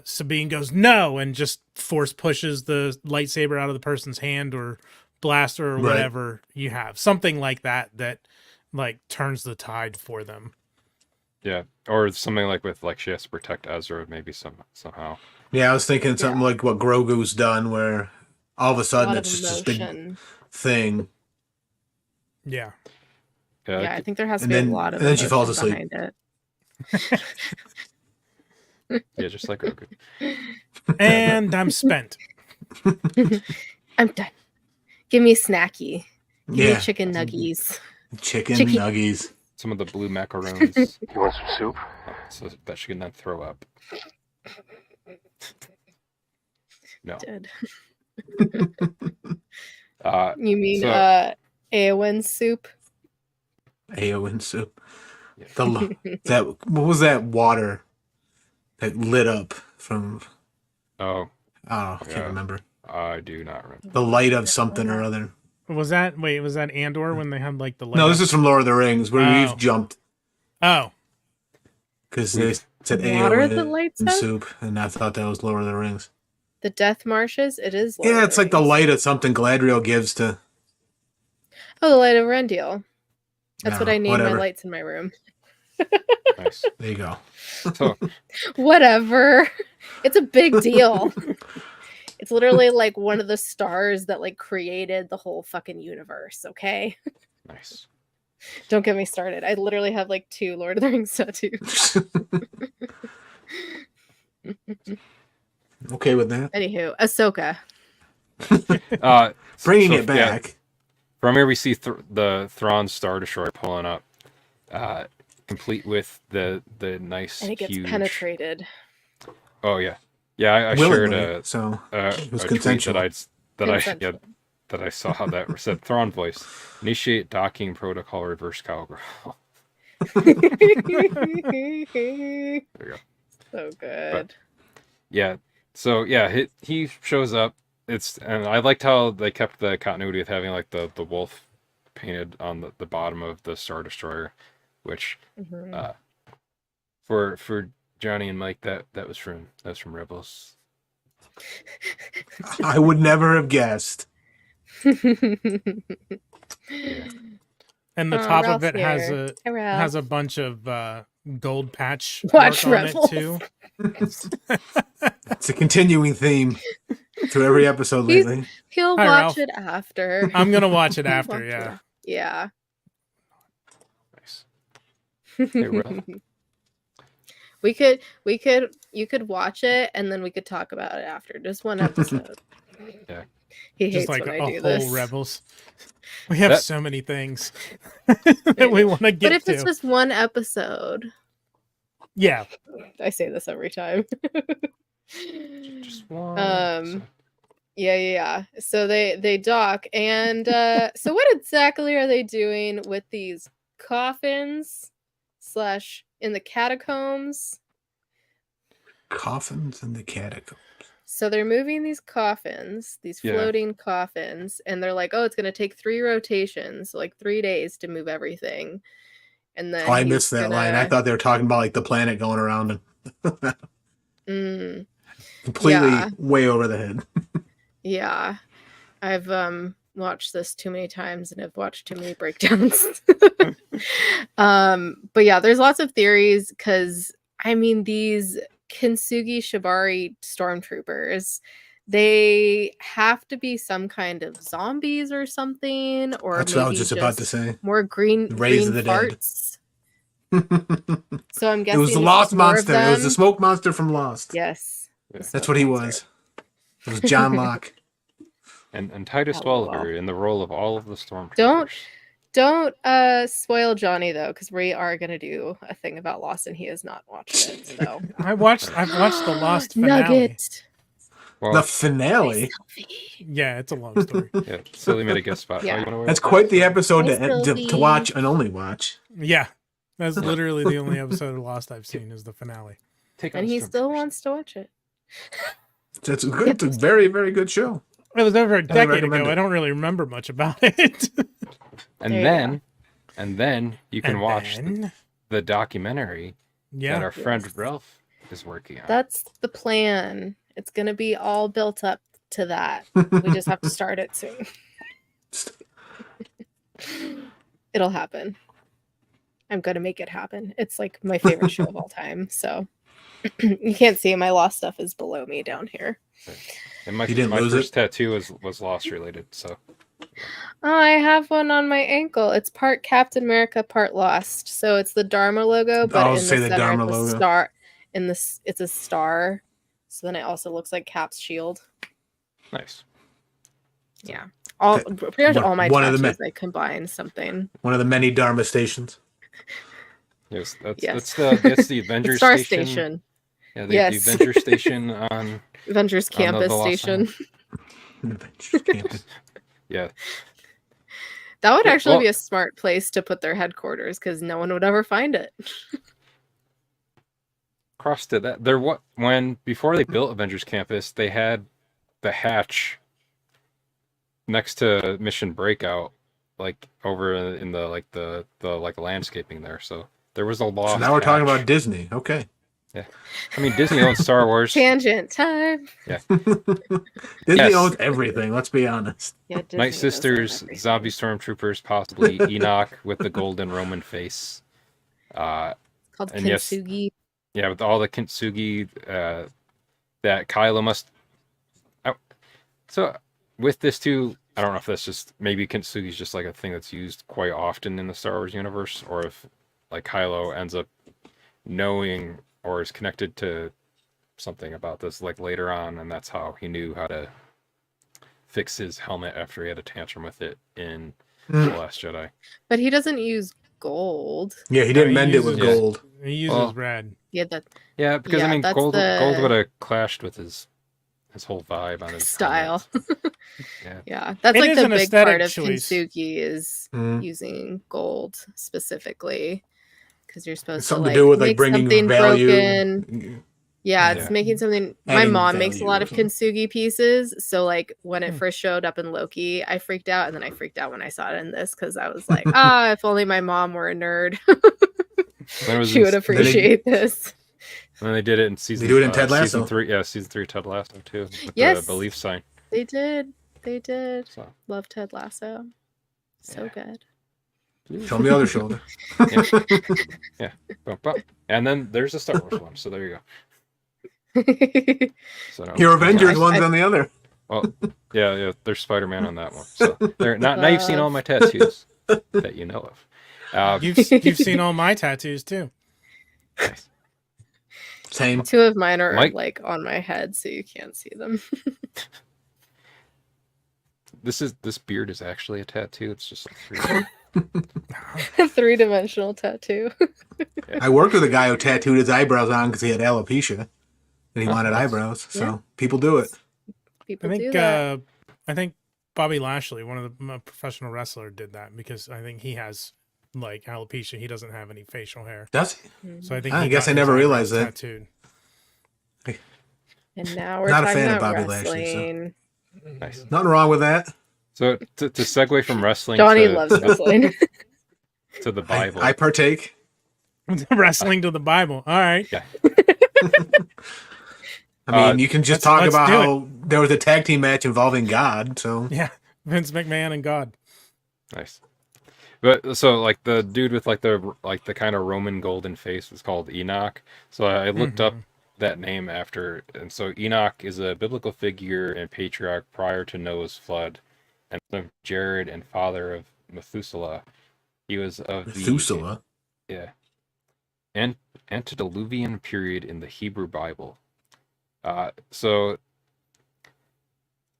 Sabine goes no, and just force pushes the lightsaber out of the person's hand or blaster or Right. whatever you have. Something like that like turns the tide for them. Yeah, or something like with like she has to protect Ezra maybe somehow. Yeah, I was thinking something like what Grogu's done, where all of a A sudden lot it's of just this big emotion. thing. Yeah. Yeah, I think there has to and be then- a lot of and then she falls emotion asleep. behind it. Yeah, just like Grogu. And I'm spent. I'm done. Give me a snacky. Give Yeah, me chicken nuggies. chicken Chicken- nuggies. Some of the blue macaroons, You want some soup? so that she can then throw up. No. Dead. Uh, You mean So- Eowyn soup? Eowyn soup. Yeah. What was that water that lit up from? oh, I can't Yeah. remember. I do not remember. The light of something or other. Was that Andor when they had like the light No, this up? is from Lord of the Rings, where Oh. we've jumped Oh, because they said Water that Eowyn lights and up? soup, and I thought that was Lord of the Rings. The Death Marshes? It is. Lord Yeah, of it's like the Rings. light of something Galadriel gives to. Oh, the light of Rendiel. That's No, what I name whatever. my lights in my room. Nice. There you go. So Whatever. It's a big deal. It's literally like one of the stars that like created the whole fucking universe, okay? Nice. Don't get me started. I literally have like 2 Lord of the Rings tattoos. Okay with that. Anywho, Ahsoka. Bringing So, it back. From here we see the Thrawn Star Destroyer pulling up, complete with the nice And it gets huge... penetrated. Oh yeah, I shared Willingly, so it was a consensual. tweet that I saw how that said Thrawn voice. Initiate docking protocol, reverse cowgirl. There you go. So good. He shows up. And I liked how they kept the continuity of having like the wolf painted on the bottom of the Star Destroyer, which for Johnny and Mike that was from Rebels. I would never have guessed. Yeah. And the top of Ralph's it has here. Hi, Ralph. has a bunch of gold patch Watch work on Rebels. it too. It's a continuing theme to every episode lately. He'll Hi, watch Ralph. it after. I'm gonna watch it He'll after. watch Yeah. it. Yeah. Nice. Hey, Ralph. You could watch it and then we could talk about it after. Just one episode. Yeah. He hates Just like when a I do whole this. Rebels. We have That- so many things that we want to get But if to. it's just one episode, Yeah. I say this every time. Just one. Yeah. So they dock, and so what exactly are they doing with these coffins / in the catacombs? Coffins in the catacombs. So they're moving these coffins, these Yeah. floating coffins, and they're like, oh, it's gonna take 3 rotations, so like 3 days to move everything. And then Oh, I he's missed that line. I thought they were talking about like the planet going around and completely Yeah. way over the head. Yeah. I've watched this too many times and I've watched too many breakdowns. But yeah, there's lots of theories because I mean these Kintsugi Shibari stormtroopers, they have to be some kind of zombies or something, or That's maybe what I was just about to say. more green Raise of the dead. farts. So I'm It guessing was the this Lost is more of Monster. It was the them. smoke monster from Lost. Yes. Yeah. the That's smoke what he monster. was. It was John Locke. And Titus LOL. Welliver in the role of all of the stormtroopers. Don't spoil Johnny though, because we are gonna do a thing about Lost and he has not watched it. So I've watched the Lost finale. Nugget. Well, The finale. Yeah, it's a long story. yeah, Silly made a guest spot. Yeah. Oh, you wanna wear That's it? quite the episode Hi, to Sylvie. watch and only watch. Yeah. That's literally the only episode of Lost I've seen is the finale. Take on And he still stormtroopers. wants to watch it. It's good. It's a very, very good show. It was over a decade recommend ago. it. I don't really remember much about it. And There you then you can And watch then- the documentary that Yeah. our friend Yes. Ralph is working on. That's the plan. It's gonna be all built up to that. We just have to start it soon. It'll happen. I'm gonna make it happen. It's like my favorite show of all time. So you can't see my Lost stuff is below me down here. And my You didn't lose first it? tattoo was Lost related. So Oh, I have one on my ankle. It's part Captain America, part Lost. So it's the Dharma logo, but I'll in the say the center Dharma it's a logo. star. In this, it's a star. So then it also looks like Cap's shield. nice. Yeah, all Okay. pretty much all my One of the tattoos I combine something. One of the many Dharma stations. Yes, Yes. that's the Avengers Star station. Station, Yeah, the Yes. Avengers station on Avengers On the Campus Lost Station. Adventures Campus. yeah. That would Yeah, actually be well- a smart place to put their headquarters because no one would ever find it. Crossed it. That there when before they built Avengers Campus, they had the hatch next to Mission Breakout, like over in the like landscaping there. So there was a lost. So now we're talking hatch. about Disney. Okay. I mean, Disney owns Star Wars. Tangent time. Disney Yes. owns everything. Let's be honest. Yeah, Disney Night does own Sisters, everything. zombie stormtroopers, possibly Enoch with the golden Roman face. Called and yes, Kintsugi. Yeah, with all the Kintsugi that Kylo must. So with this too, I don't know if that's just maybe Kintsugi's just like a thing that's used quite often in the Star Wars universe, or if like Kylo ends up knowing or is connected to something about this like later on, and that's how he knew how to fix his helmet after he had a tantrum with it in The Last Jedi. But he doesn't use gold. Yeah, he No, didn't he mend it with uses- gold. He uses Well, red. Yeah, that Yeah, because I Yeah, mean, that's gold the- would have clashed with his whole vibe on his style. helmet. Yeah. Yeah, that's It like is the an big aesthetic part of choice. Kintsugi is Mm. using gold specifically because you're supposed It's to something like to do with like make bringing something value. broken. Yeah, it's Yeah. making something. My Adding mom makes a value lot or of something. Kintsugi pieces, so like when it Hmm. first showed up in Loki, I freaked out, and then I freaked out when I saw it in this because I was like, ah, if only my mom were a nerd, When it was she in- would appreciate this. And they did it in season. They do it in Ted Season Lasso. 3, yeah, season 3 Ted Lasso too. With Yes. the belief sign. They did. So Love Ted Lasso. So Yeah. good. Show him the other shoulder. Yeah. Bump, bump. And then there's a Star Wars one, so there you go. So Your Avengers I- one's on the other. Well, yeah, there's Spider-Man on that one. So there, now you've seen all my tattoos that you know of. You've seen all my tattoos too. Nice. Same. 2 of mine are Mike- like on my head, so you can't see them. This beard is actually a tattoo. It's just like 3. 3-dimensional tattoo. I worked with a guy who tattooed his eyebrows on because he had alopecia and he Oh, wanted nice. eyebrows. So Yeah. people do it. People I do think that. I think Bobby Lashley, one of the professional wrestler, did that because I think he has like alopecia. He doesn't have any facial hair, Does he? so I think. I he guess got I his never eyebrows realized that. Tattooed. And now we're Not a talking fan of about Bobby Lashley, so- wrestling. Nice. Nothing wrong with that. So to segue from wrestling Johnny to, loves wrestling. to the I, Bible. I partake. Wrestling to the Bible. All right. I mean, you can just talk let's about do how there was a tag team match involving God. So Yeah. Vince McMahon and God. Nice. But so like the dude with like the kind of Roman golden face was called Enoch. So I looked up that name after, and so Enoch is a biblical figure and patriarch prior to Noah's flood, and son of Jared and father of Methuselah. He was of the Methuselah. antediluvian period in the Hebrew Bible. So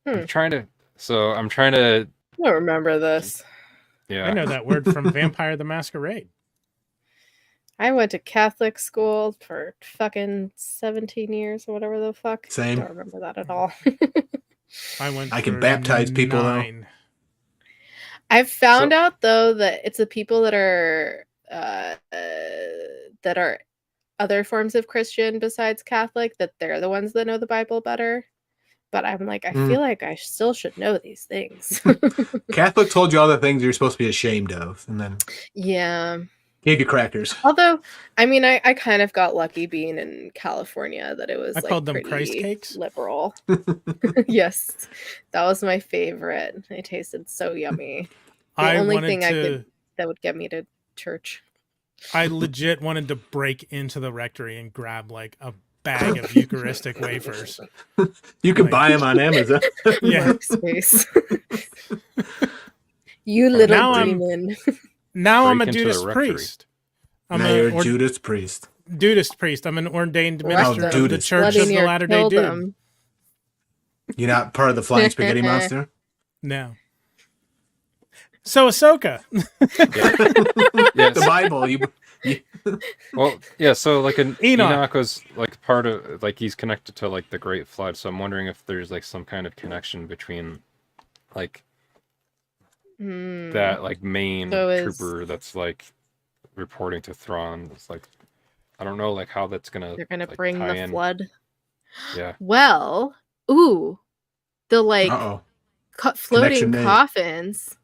I'm trying to. I don't remember this. Yeah. I know that word from Vampire the Masquerade. I went to Catholic school for fucking 17 years or whatever the fuck. Same. Don't remember that at all. I can for baptize people, though. 9. I've found So- out though that it's the people that are other forms of Christian besides Catholic that they're the ones that know the Bible better. But I'm like, I feel like I still should know these things. Catholic told you all the things you're supposed to be ashamed of, and then Yeah. gave you crackers. Although, I mean, I kind of got lucky being in California that it was I like called them pretty Christ cakes. liberal. Yes, that was my favorite. They tasted so yummy. The I only wanted thing to. that would get me to church. I legit wanted to break into the rectory and grab like a bag of Eucharistic wafers. You can Like- buy them on Amazon. Yeah. Workspace. You little Now I'm- demon. Now I'm a Break into the Dudist rectory. priest. I'm Now you're a a Judas priest. Dudist priest. I'm an ordained Right. minister of the Judas. Church Bloody of the near Latter Day killed Dude. him. You're not part of the Flying Spaghetti Monster? No. So Ahsoka. Yes. The Bible. Well, yeah, so like Enoch. Enoch was like part of like he's connected to like the Great Flood, so I'm wondering if there's like some kind of connection between like that like main So is- trooper that's like reporting to Thrawn. It's like I don't know like how that's gonna They're gonna like, bring tie the in. flood. Yeah. Well, ooh, the like Uh-oh. floating Connection made. coffins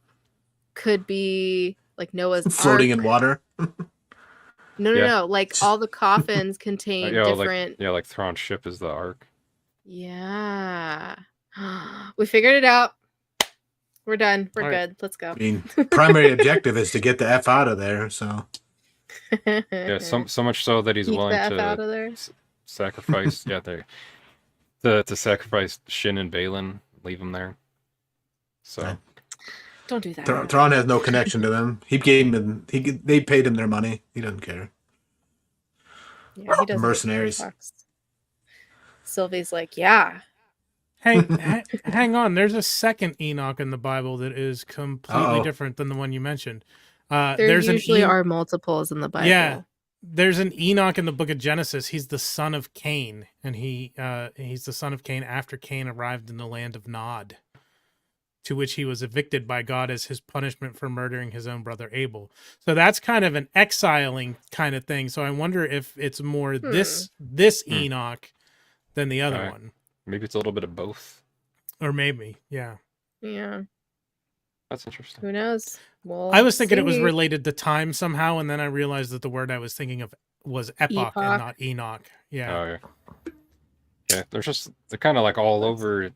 could be like Noah's Floating Ark. in water. No, Yeah. no. Like all the coffins contain Yeah, different. like Thrawn's ship is the Ark. Yeah. We figured it out. We're done. We're Alright. good. Let's go. I mean, primary objective is to get the F out of there, so. Yeah, so much so that he's Keep willing the F to out of there. sacrifice. Yeah, there. To sacrifice Shin and Balin leave them there. So Right. Don't do that. Thrawn has no connection to them. He gave him. They paid him their money. He doesn't care. Yeah, he doesn't. Mercenaries. Sylvie's like, yeah. Hey, hang on. There's a second Enoch in the Bible that is completely Uh-oh. different than the one you mentioned. There There's usually are multiples in the Bible. Yeah, there's an Enoch in the book of Genesis. He's the son of Cain, and he's the son of Cain after Cain arrived in the land of Nod, to which he was evicted by God as his punishment for murdering his own brother Abel. So that's kind of an exiling kind of thing. So I wonder if it's more this Enoch than the other one. Maybe it's a little bit of both. Or maybe, yeah. Yeah. That's interesting. Who knows? I was thinking it was related to time somehow, and then I realized that the word I was thinking of was epoch. And not Enoch. Yeah. Oh, yeah. Yeah, they're kind of like all over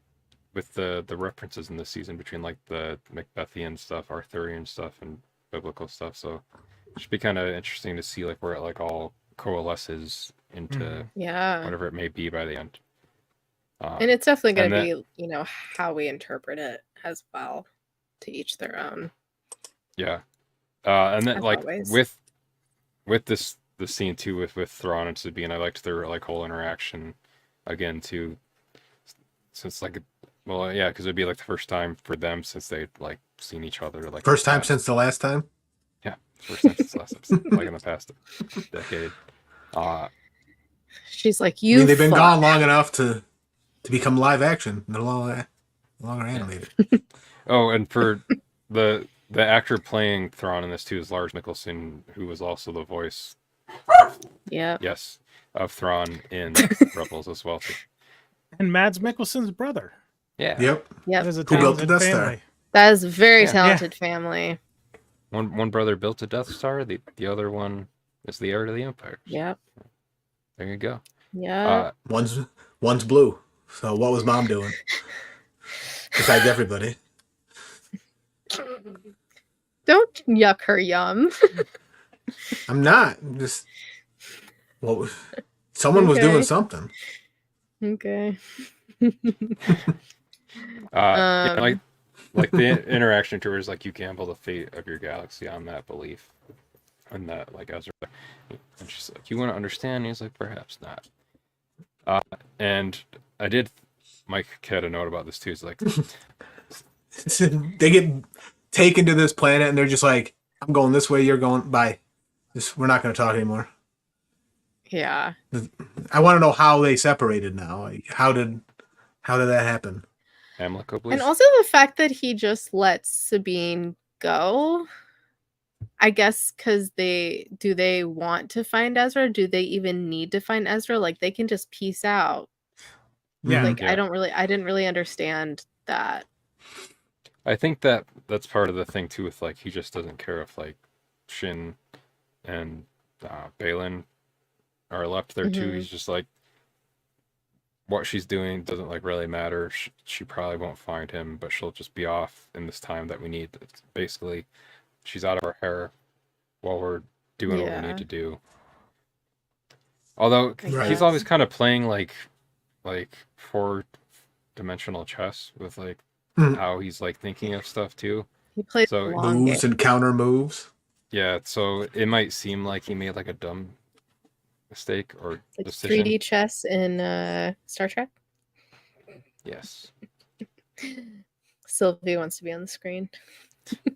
with the references in this season between like the Macbethian stuff, Arthurian stuff, and biblical stuff. So it should be kind of interesting to see like where it like all coalesces into whatever it may be by the end. And it's definitely going to be, you know, how we interpret it as well, to each their own. Yeah. And then as like always. with this scene too with Thrawn and Sabine, I liked their like whole interaction again too, since like because it'd be like the first time for them since they'd like seen each other like first time since the last time. Yeah, first time since the last episode, like in the past decade. She's like, I mean, they've been gone long enough to become live action. They're no longer animated. Oh, and for the actor playing Thrawn in this too is Lars Mikkelsen, who was also the voice. Yes, of Thrawn in Rebels as well too. And Mads Mikkelsen's brother. Yeah. Yep. That is a Who built the talented Death family. Star? That is a very talented family. One brother built a Death Star. The other one is the heir to the Empire. Yep. There you go. Yeah. One's blue. So what was Mom doing? Besides everybody. Don't yuck her yum. I'm not. I'm just. Well, someone was doing something. Okay. Like the interaction tours, like you gamble the fate of your galaxy on that belief, and that like Ezra, and she's like, "You want to understand?" And he's like, "Perhaps not." And Mike had a note about this too. It's like they get taken to this planet, and they're just like, "I'm going this way. You're going. Bye. We're not going to talk anymore." Yeah. I want to know how they separated now. Like, how did that happen? And also the fact that he just lets Sabine go. I guess because they want to find Ezra? Do they even need to find Ezra? Like they can just peace out. Yeah. Like I didn't really understand that. I think that's part of the thing too with like he just doesn't care if like Shin and Balin are left there too. He's just like, what she's doing doesn't like really matter. She probably won't find him, but she'll just be off in this time that we need. It's basically, she's out of our hair while we're doing what we need to do. Although he's always kind of playing like 4-dimensional chess with like how he's like thinking of stuff too. He plays moves and counter moves. Yeah, so it might seem like he made like a dumb mistake or like decision. 3D chess in Star Trek. Yes. Sylvie wants to be on the screen.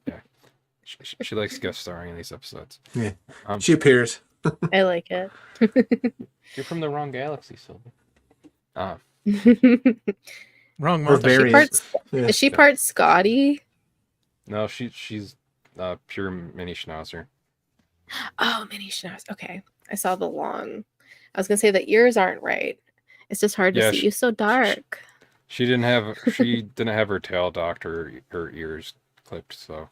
Yeah, she likes guest starring in these episodes. Yeah, she appears. I like it. You're from the wrong galaxy, Sylvie. Wrong Or month. Is she part Scotty? No, she's pure mini schnauzer. Oh, mini schnauzer. Okay. I saw the long. I was gonna say the ears aren't right. It's just hard to see. You're so dark. She didn't have her tail docked or her ears clipped, so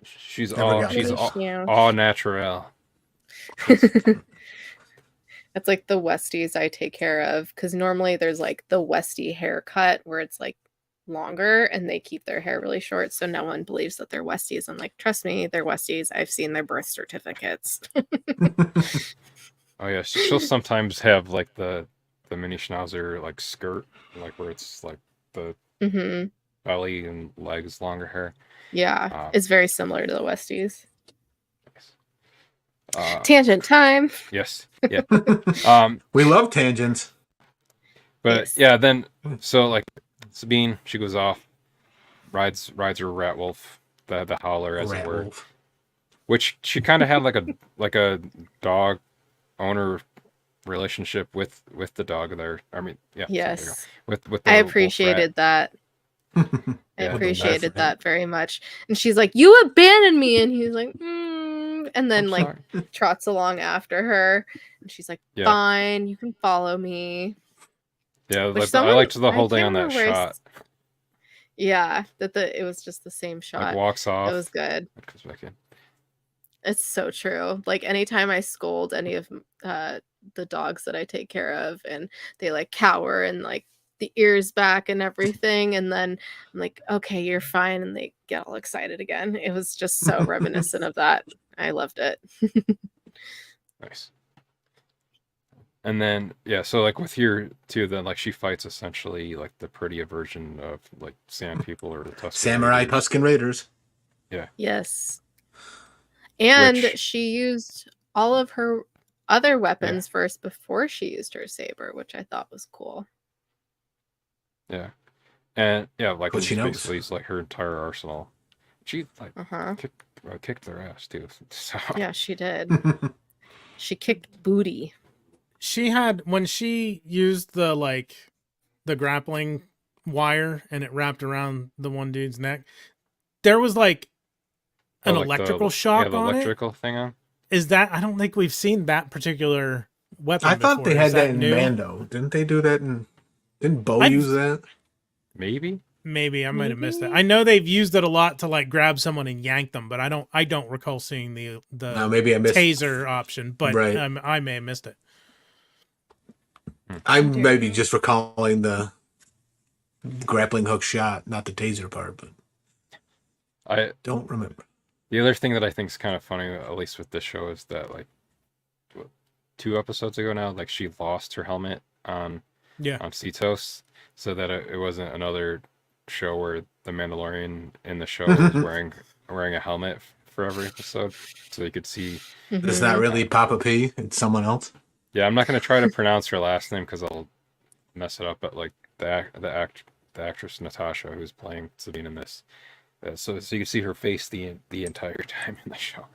she's all natural. That's like the Westies I take care of, because normally there's like the Westie haircut where it's like longer and they keep their hair really short, so no one believes that they're Westies. I'm like, trust me, they're Westies. I've seen their birth certificates. Oh yeah, she'll sometimes have like the mini schnauzer like skirt, like where it's like the Mm-hmm. belly and legs, longer hair. Yeah, it's very similar to the Westies. Tangent time. Yes. Yeah. We love tangents. But yes. yeah, then so like Sabine, she goes off, rides her rat wolf, the howler as it were, which she kind of had like a dog owner relationship with the dog there. I mean, yeah. Yes. With the I wolf appreciated that. I Yeah, appreciated that very much. And she's like, "You abandoned me," and he's like, and then I'm like sorry. trots along after her, and she's like, Yeah. "Fine, you can follow me." Yeah, Which I liked the whole I thing can't on that remember where shot. Yeah, that it was just the same shot. Like walks off. It was good. Comes back in. It's so true. Like anytime I scold any of the dogs that I take care of, and they like cower and like the ears back and everything, and then I'm like, "Okay, you're fine," and they get all excited again. It was just so reminiscent of that. I loved it. Nice. And then yeah, so like with here too, then like she fights essentially like the prettier version of like Sand People or the Tusken Samurai Raiders. Tusken Raiders. Yeah. Yes. And Which- she used all of her other weapons first before she used her saber, which I thought was cool. Yeah. And yeah, like But she knows. basically it's like her entire arsenal. She like kicked their ass too. So Yeah, she did. She kicked booty. She had, when she used the grappling wire and it wrapped around the one dude's neck, there was like an like electrical the shock on electrical thing on. Is that, I don't think we've seen that particular weapon I thought before. they had Is that in new? Mando. Didn't they do that in... Didn't Bo use that? Maybe I might have missed that. I know they've used it a lot to like grab someone and yank them, but I don't recall seeing the No, maybe I missed taser option, but Right. I may have missed it. I'm maybe just recalling the grappling hook shot, not the taser part, but I don't remember. The other thing that I think is kind of funny, at least with this show, is that like 2 episodes ago now, like she lost her helmet on Cetos, so that it wasn't another show where the Mandalorian in the show was wearing a helmet for every episode, so you could see. It's not really Papa P. It's someone else. Yeah, I'm not going to try to pronounce her last name because I'll mess it up. But like the actress Natasha, who's playing Sabine in this, so you can see her face the entire time in the show.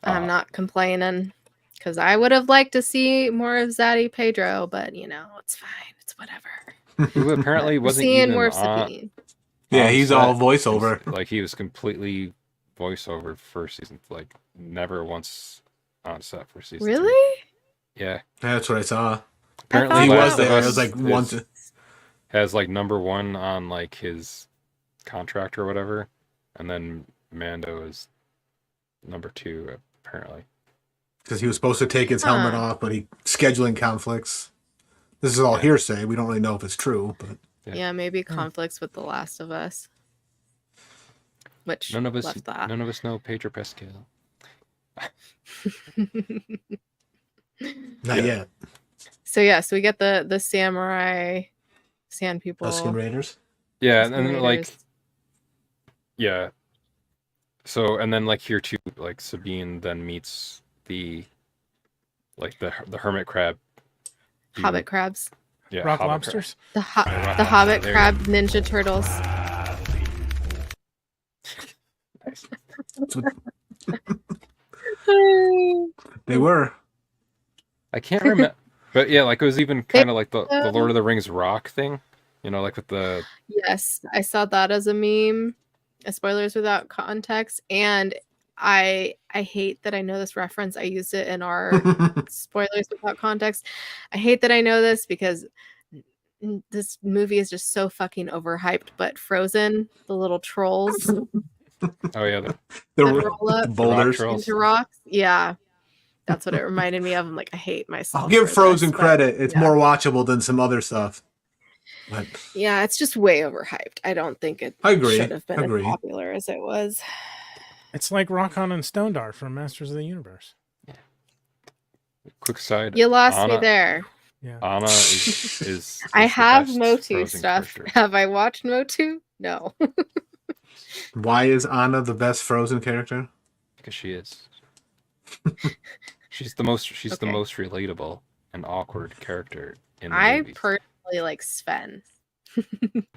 I'm not complaining because I would have liked to see more of Zaddy Pedro, but you know, it's fine. It's whatever. Who apparently wasn't seeing even more of on. Sabine. Yeah, he's all voiceover. Like he was completely voiceover for season, like never once on set for season. Really? 3. Yeah, that's what I saw. Apparently, he was Last of there. It Us was like once. Has like #1 on like his contract or whatever, and then Mando is #2 apparently. Because he was supposed to take his helmet off, but scheduling conflicts. This is all hearsay. We don't really know if it's true, but yeah, maybe conflicts with The Last of Us. Which none of us know Pedro Pascal. Not yet. So we get the samurai sand people. Tusken Raiders. Yeah, Tusken and Raiders. like yeah. So and then like here too, like Sabine then meets the hermit crab. Hobbit crabs. Yeah, rock Hobbit lobsters. The Hobbit crab Ninja Turtles. They were. I can't remember, but yeah, like it was even kind of like the Lord of the Rings rock thing, you know, like with the. Yes, I saw that as a meme. Spoilers without context, and I hate that I know this reference. I used it in our spoilers without context. I hate that I know this because this movie is just so fucking overhyped. But Frozen, the little trolls. Oh yeah, the boulders into rocks. Yeah, that's what it reminded me of. I'm like, I hate myself. I'll give Frozen credit. It's more watchable than some other stuff. But yeah, it's just way overhyped. I don't think it should have been as popular as it was. It's like Rockon and Stondar from Masters of the Universe. Quick side. You lost me there. Yeah. Anna is I the have best Motu Frozen stuff. character. Have I watched Motu? No. Why is Anna the best Frozen character? Because she is. She's the most Okay. relatable and awkward character in the I movies. personally like Sven.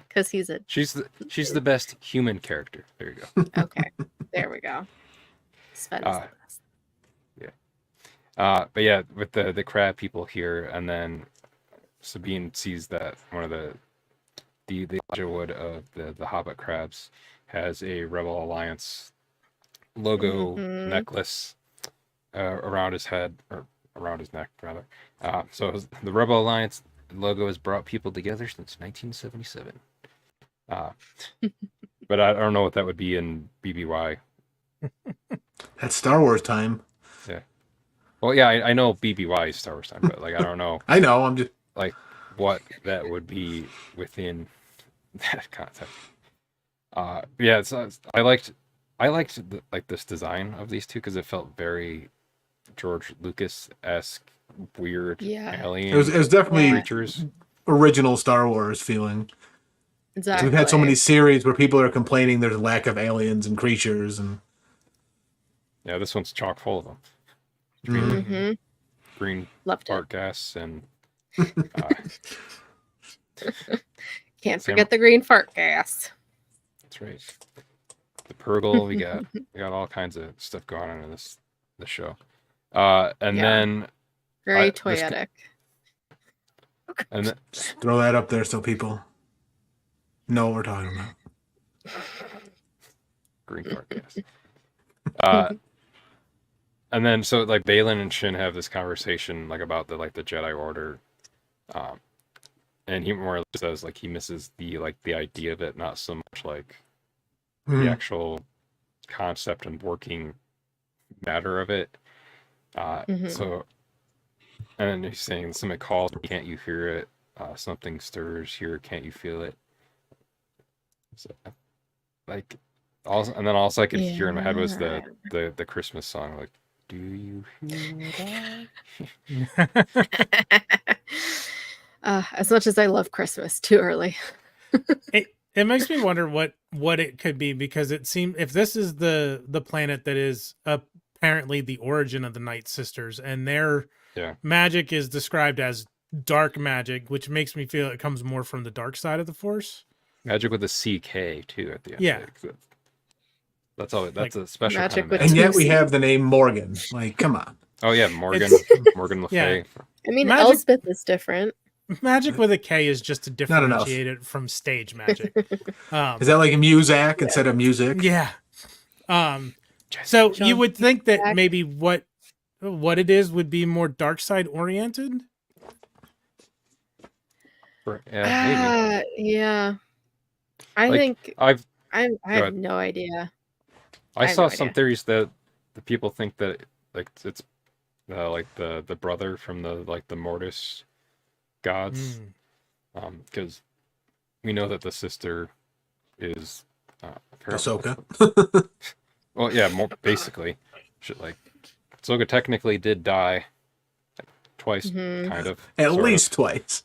Because he's a... She's the best human character. There you go. Okay. There we go. Sven is the best. But yeah, with the crab people here, and then Sabine sees that one of the Elijah Wood of the Hobbit crabs has a Rebel Alliance logo necklace around his head, or around his neck rather. So the Rebel Alliance logo has brought people together since 1977. But I don't know what that would be in BBY. That's Star Wars time. Yeah. Well, yeah, I know BBY is Star Wars time, but like I don't know I know. I'm just like what that would be within that concept. Yeah, I liked like this design of these two because it felt very George Lucas-esque, weird alien it was definitely creatures. original Star Wars feeling. Exactly. We've had so many series where people are complaining there's a lack of aliens and creatures, and Yeah, this one's chock full of them. Green Loved fart it. gas and Can't forget the green fart gas. that's right. The Purgle, we got all kinds of stuff going on in this show. And then Very toyetic. and then, throw that up there so people know what we're talking about. green fart gas. And then so like Balin and Shin have this conversation like about the Jedi Order, and he more or less says like he misses the idea of it, not so much like the actual concept and working matter of it. So, and then he's saying something calls, can't you hear it? Something stirs here, can't you feel it? So, like, also, and then also I could hear in my head was the Christmas song, like, do you hear that? As much as I love Christmas, too early. It makes me wonder what it could be, because it seems if this is the planet that is apparently the origin of the Night Sisters, and their magic is described as dark magic, which makes me feel it comes more from the dark side of the Force. Magic with a CK too at the end. Yeah. That's all. That's a special magic kind of with magic. And yet we have the name Morgan. Like, come on. Oh yeah, Morgan Le Yeah. Fay. I mean, Magic- Elspeth is different. Magic with a K is just to Not enough. differentiate it from stage magic. Is that like a Muzak instead of music? Yeah. So you would think that Jack. maybe what it is would be more dark side oriented. Yeah, maybe. Yeah. I Like, think I I have ahead. no idea. I have saw no some idea. theories that the people think that like it's like the brother from the Mortis gods, because we know that the sister is Ahsoka. Well, yeah, more basically, Ahsoka technically did die twice, kind of. At sort least of. twice.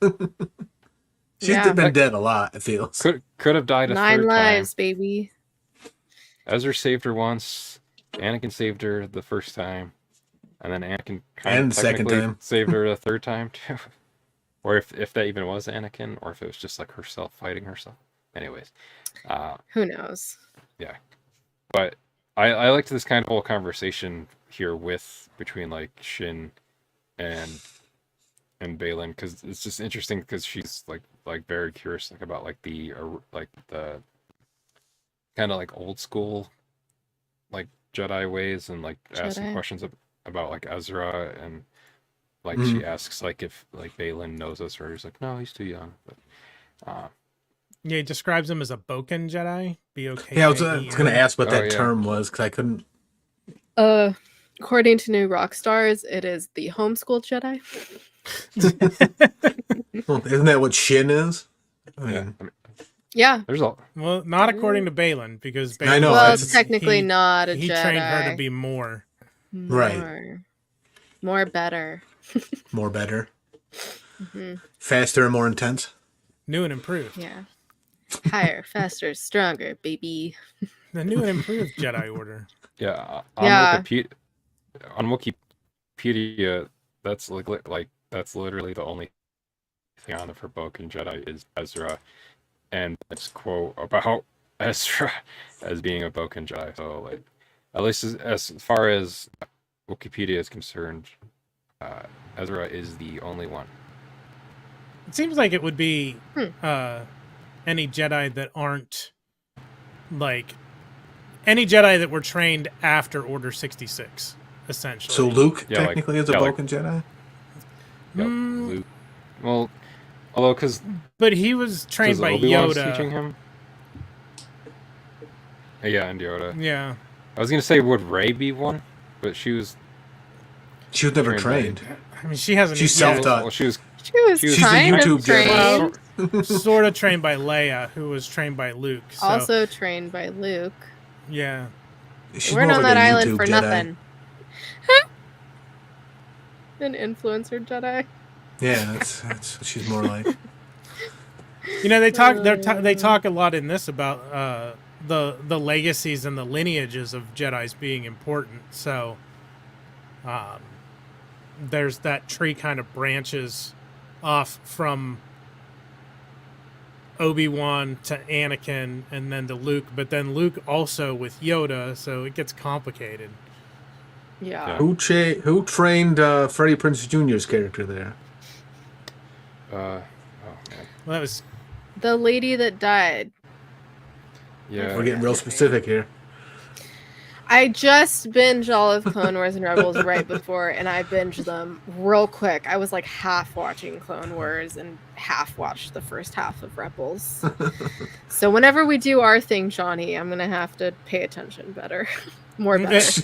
She's Yeah. been dead a lot, it feels. Could have died a 9 third lives, time. baby. Ezra saved her once. Anakin saved her the first time, and then Anakin And the second technically time. saved her a third time too. Or if that even was Anakin, or if it was just like herself fighting herself. Anyways, Who knows? yeah. But I liked this kind of whole conversation here between like Shin and Balin, because it's just interesting because she's like very curious about like the kind of like old school like Jedi ways, and like asking Jedi. questions about like Ezra, and like she asks like if like Balin knows Ezra. He's like, no, he's too young. But Yeah, he describes him as a Boken Jedi. B-O-K-N-E-N. Yeah, I was going to ask what that yeah. term was because I couldn't. According to New Rockstars, it is the homeschool Jedi. Well, isn't that what Shin is? I mean, yeah, I mean, Yeah. there's all. Well, not according to Balin, because I know, Well, that's- it's technically not a he Jedi. trained her to be more. Right. More better. more better. Mhm. Faster and more intense. New and improved. Yeah. Higher, faster, stronger, baby. The new and improved Jedi Order. Yeah, Yeah. On Wikipedia, that's that's literally the only thing on the Forboken Jedi is Ezra, and it's quote about Ezra as being a Boken Jedi. So like, at least as far as Wikipedia is concerned, Ezra is the only one. It seems like it would be Hmm. any Jedi that aren't like any Jedi that were trained after Order 66, essentially. So Luke Yeah, technically is a Boken Jedi? Yeah, Mm, Luke. Well, although because but he was trained by Obi-Wan was Yoda. teaching him. Yeah, and Yoda. Yeah. I was gonna say would Rey be one, but she was never Trained trained. I mean, she hasn't. She's yeah, self-taught. well, she was She was She's a kind YouTube of Jedi. trained. sort of trained by Leia, who was trained by Luke. So, Also trained by Luke. yeah. She's We weren't more on like that a island YouTube for Jedi. nothing. An influencer Jedi. Yeah, that's what she's more like. You know, they talk a lot in this about the legacies and the lineages of Jedis being important. So, there's that tree kind of branches off from Obi-Wan to Anakin and then to Luke, but then Luke also with Yoda, so it gets complicated. Yeah. Who trained Freddie Prinze Jr.'s character there? oh man, Well, that was The lady that died. yeah. We're getting real specific here. I just binged all of Clone Wars and Rebels right before, and I binged them real quick. I was like half watching Clone Wars and half watched the first half of Rebels. So whenever we do our thing, Johnny, I'm gonna have to pay attention better, more better.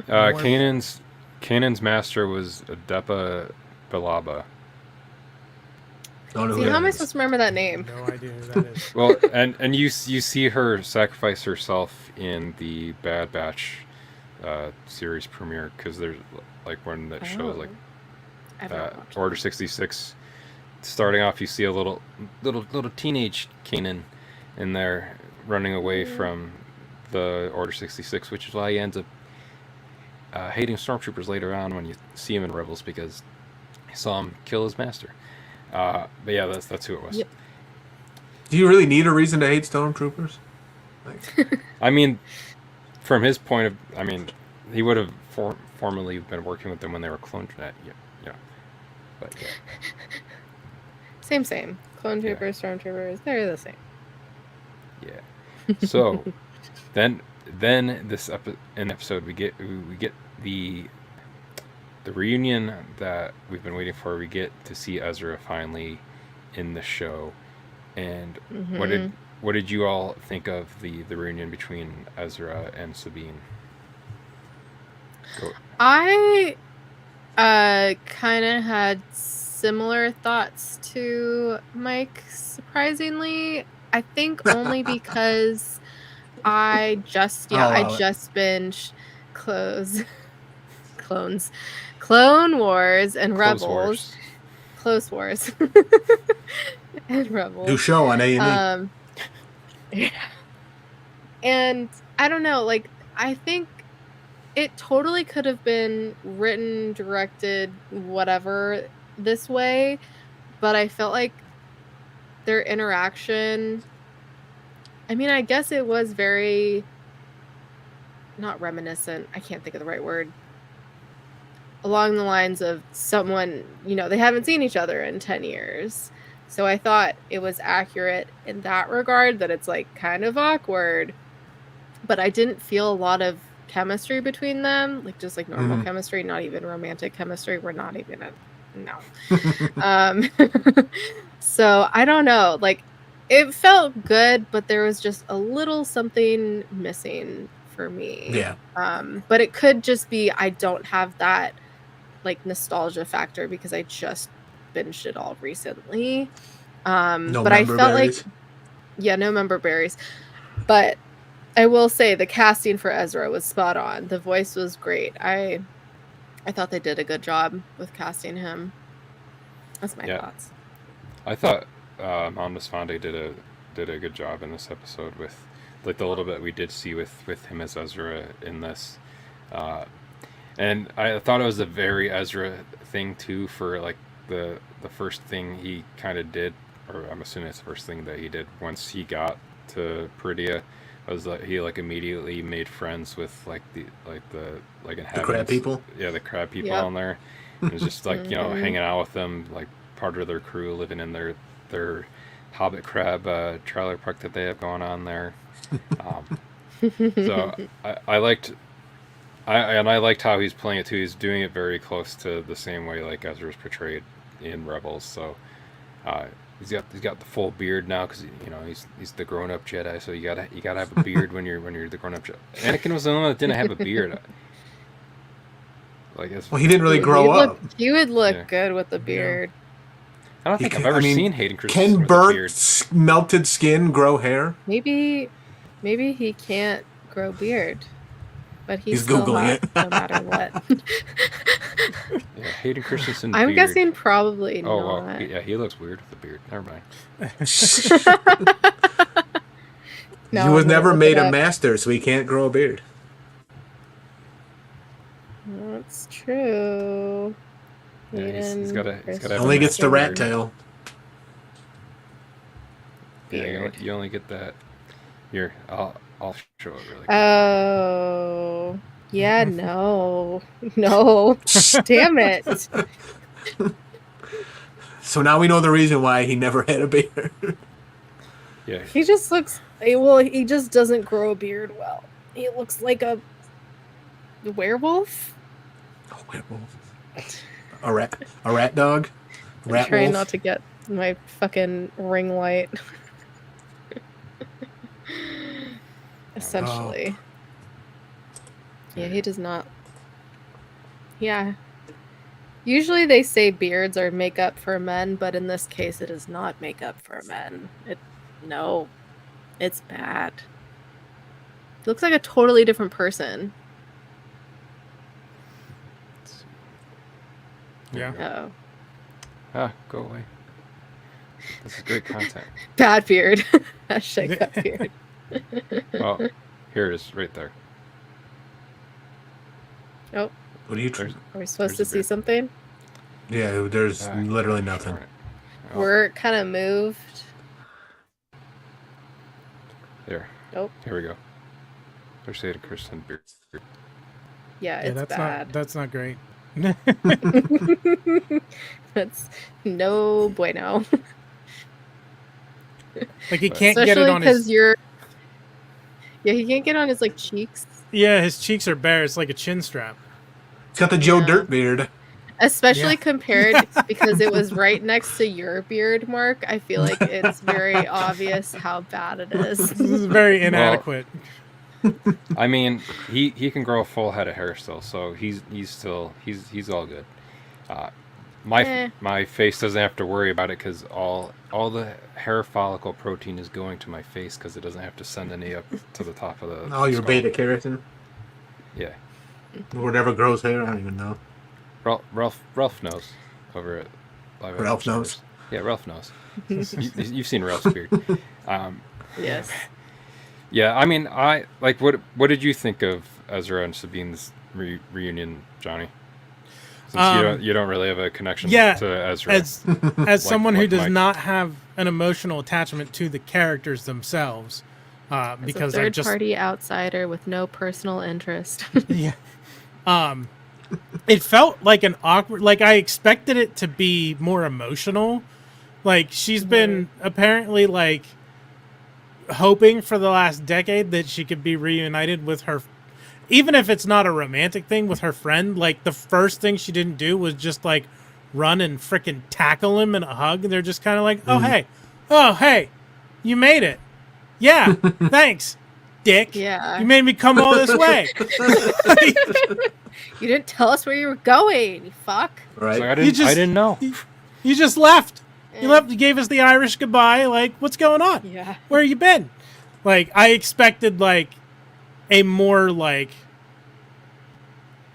Kanan's master was Adepa Belaba. Don't know See, who how that am I is. supposed to remember that name? no idea who that is. Well, and you see her sacrifice herself in the Bad Batch series premiere because there's like when that shows like I've not watched Order 66 starting off, you see a little teenage Kanan in there running away from the Order 66, which is why he ends up hating stormtroopers later on when you see him in Rebels because he saw him kill his master. But yeah, that's who it was. Yep. Do you really need a reason to hate stormtroopers? Like, I mean, from his point of, I mean, he would have formerly been working with them when they were cloned. Yeah. But yeah. Same. Clone troopers, stormtroopers, they're the same. Yeah. So then this episode we get the reunion that we've been waiting for. We get to see Ezra finally in the show. And what did you all think of the reunion between Ezra and Sabine? Go. I kind of had similar thoughts to Mike, surprisingly. I think only because I just binged Clone Wars and Rebels. Close Wars. And Rebels. new show on A&E. Yeah. And I don't know, like, I think it totally could have been written, directed, whatever, this way, but I felt like their interaction, I mean, I guess it was very, not reminiscent, I can't think of the right word, along the lines of someone, they haven't seen each other in 10 years. So I thought it was accurate in that regard, that it's like kind of awkward, but I didn't feel a lot of chemistry between them, like just like normal chemistry, not even romantic chemistry. We're not even So I don't know, like it felt good, but there was just a little something missing for me. Yeah. But it could just be I don't have that like nostalgia factor because I just binged it all recently. But I felt like no member berries. But I will say the casting for Ezra was spot on. The voice was great. I I thought they did a good job with casting him. That's my thoughts. I thought Mom Fonde did a good job in this episode with like the little bit we did see with him as Ezra in this, and I thought it was a very Ezra thing too for like the first thing he kind of did, or I'm assuming it's the first thing that he did once he got to Peridia, was that he like immediately made friends with the inhabitants, the crab people. Yeah, the crab people on there. It was just like hanging out with them, like part of their crew, living in their Hobbit crab trailer park that they have going on there. So I liked how he's playing it too. He's doing it very close to the same way like Ezra's portrayed in Rebels. So he's got the full beard now because he's the grown up Jedi. So you gotta have a beard when you're the grown up Jedi. Anakin was the only one that didn't have a beard. Well, he didn't really grow up. He would look good with the beard. I don't think I've ever seen Hayden Christensen Can with a beard. burnt, melted skin grow hair? Maybe he can't grow beard, but he's still Googling hot, it. no matter what. Yeah, Hayden Christensen. I'm beard. guessing probably Oh, not. well, yeah, he looks weird with a beard. Never mind. No, he was I'm never gonna look made it a up. master, so he can't grow a beard. That's true. Yeah, he's got to have Only a gets the master rat beard. tail. Yeah, Beard. you only get that. Here, I'll show it really quick. Oh, yeah, no. Damn it. So now we know the reason why he never had a beard. Yeah, He just looks, well, he just doesn't grow a beard well. He looks like a werewolf. A werewolf. A rat dog. I'm Rat trying wolf. not to get my fucking ring light. Essentially. Yeah, he does not. Yeah. Usually they say beards are makeup for men, but in this case it is not makeup for men. No. It's bad. Looks like a totally different person. Yeah. Oh. Go away. This is great content. Bad beard. Hashtag bad beard. Well, here it is, right there. Oh, What are you There's- trying? are we supposed to There's a see beard. something? Yeah, there's literally nothing. Darn it. Oh, We're kind of moved. there. Nope. Here we go. There's Hayden Christensen beard. Yeah, Yeah, it's that's bad. that's not great. That's no bueno. Like he But- can't get it Especially on his. because you're. Yeah, he can't get on his like cheeks. Yeah, his cheeks are bare. It's like a chin strap. He's got the Joe Yeah. Dirt beard. Especially Yeah. compared because it was right next to your beard, Mark. I feel like it's very obvious how bad it is. This is very inadequate. I mean, he can grow a full head of hair still, so he's all good. My face doesn't have to worry about it because all the hair follicle protein is going to my face because it doesn't have to send any up to the top of the. Oh, your skull. beta keratin. Yeah, Whatever grows hair, I don't even know. Ralph knows over at Live Ralph Action knows. Stores. Yeah, Ralph knows. You've seen Ralph's beard. Yes. Yeah, I mean, what did you think of Ezra and Sabine's reunion, Johnny? Since you don't really have a connection Yeah, to Ezra. As someone who like does Mike. not have an emotional attachment to the characters themselves, because As a I third just party outsider with no personal interest. yeah, it felt like an awkward. Like I expected it to be more emotional. Like she's been apparently like hoping for the last decade that she could be reunited with her, even if it's not a romantic thing, with her friend. Like the first thing she didn't do was just like run and frickin' tackle him in a hug. And they're just kind of like, oh hey, you made it. Yeah, thanks, dick. Yeah. You made me come all this way. You didn't tell us where you were going, you fuck. Right? It's like, I You just- didn't know. You just left. You Eh. left. You gave us the Irish goodbye. Like, what's going on? Yeah. Where you been? Like, I expected like a more like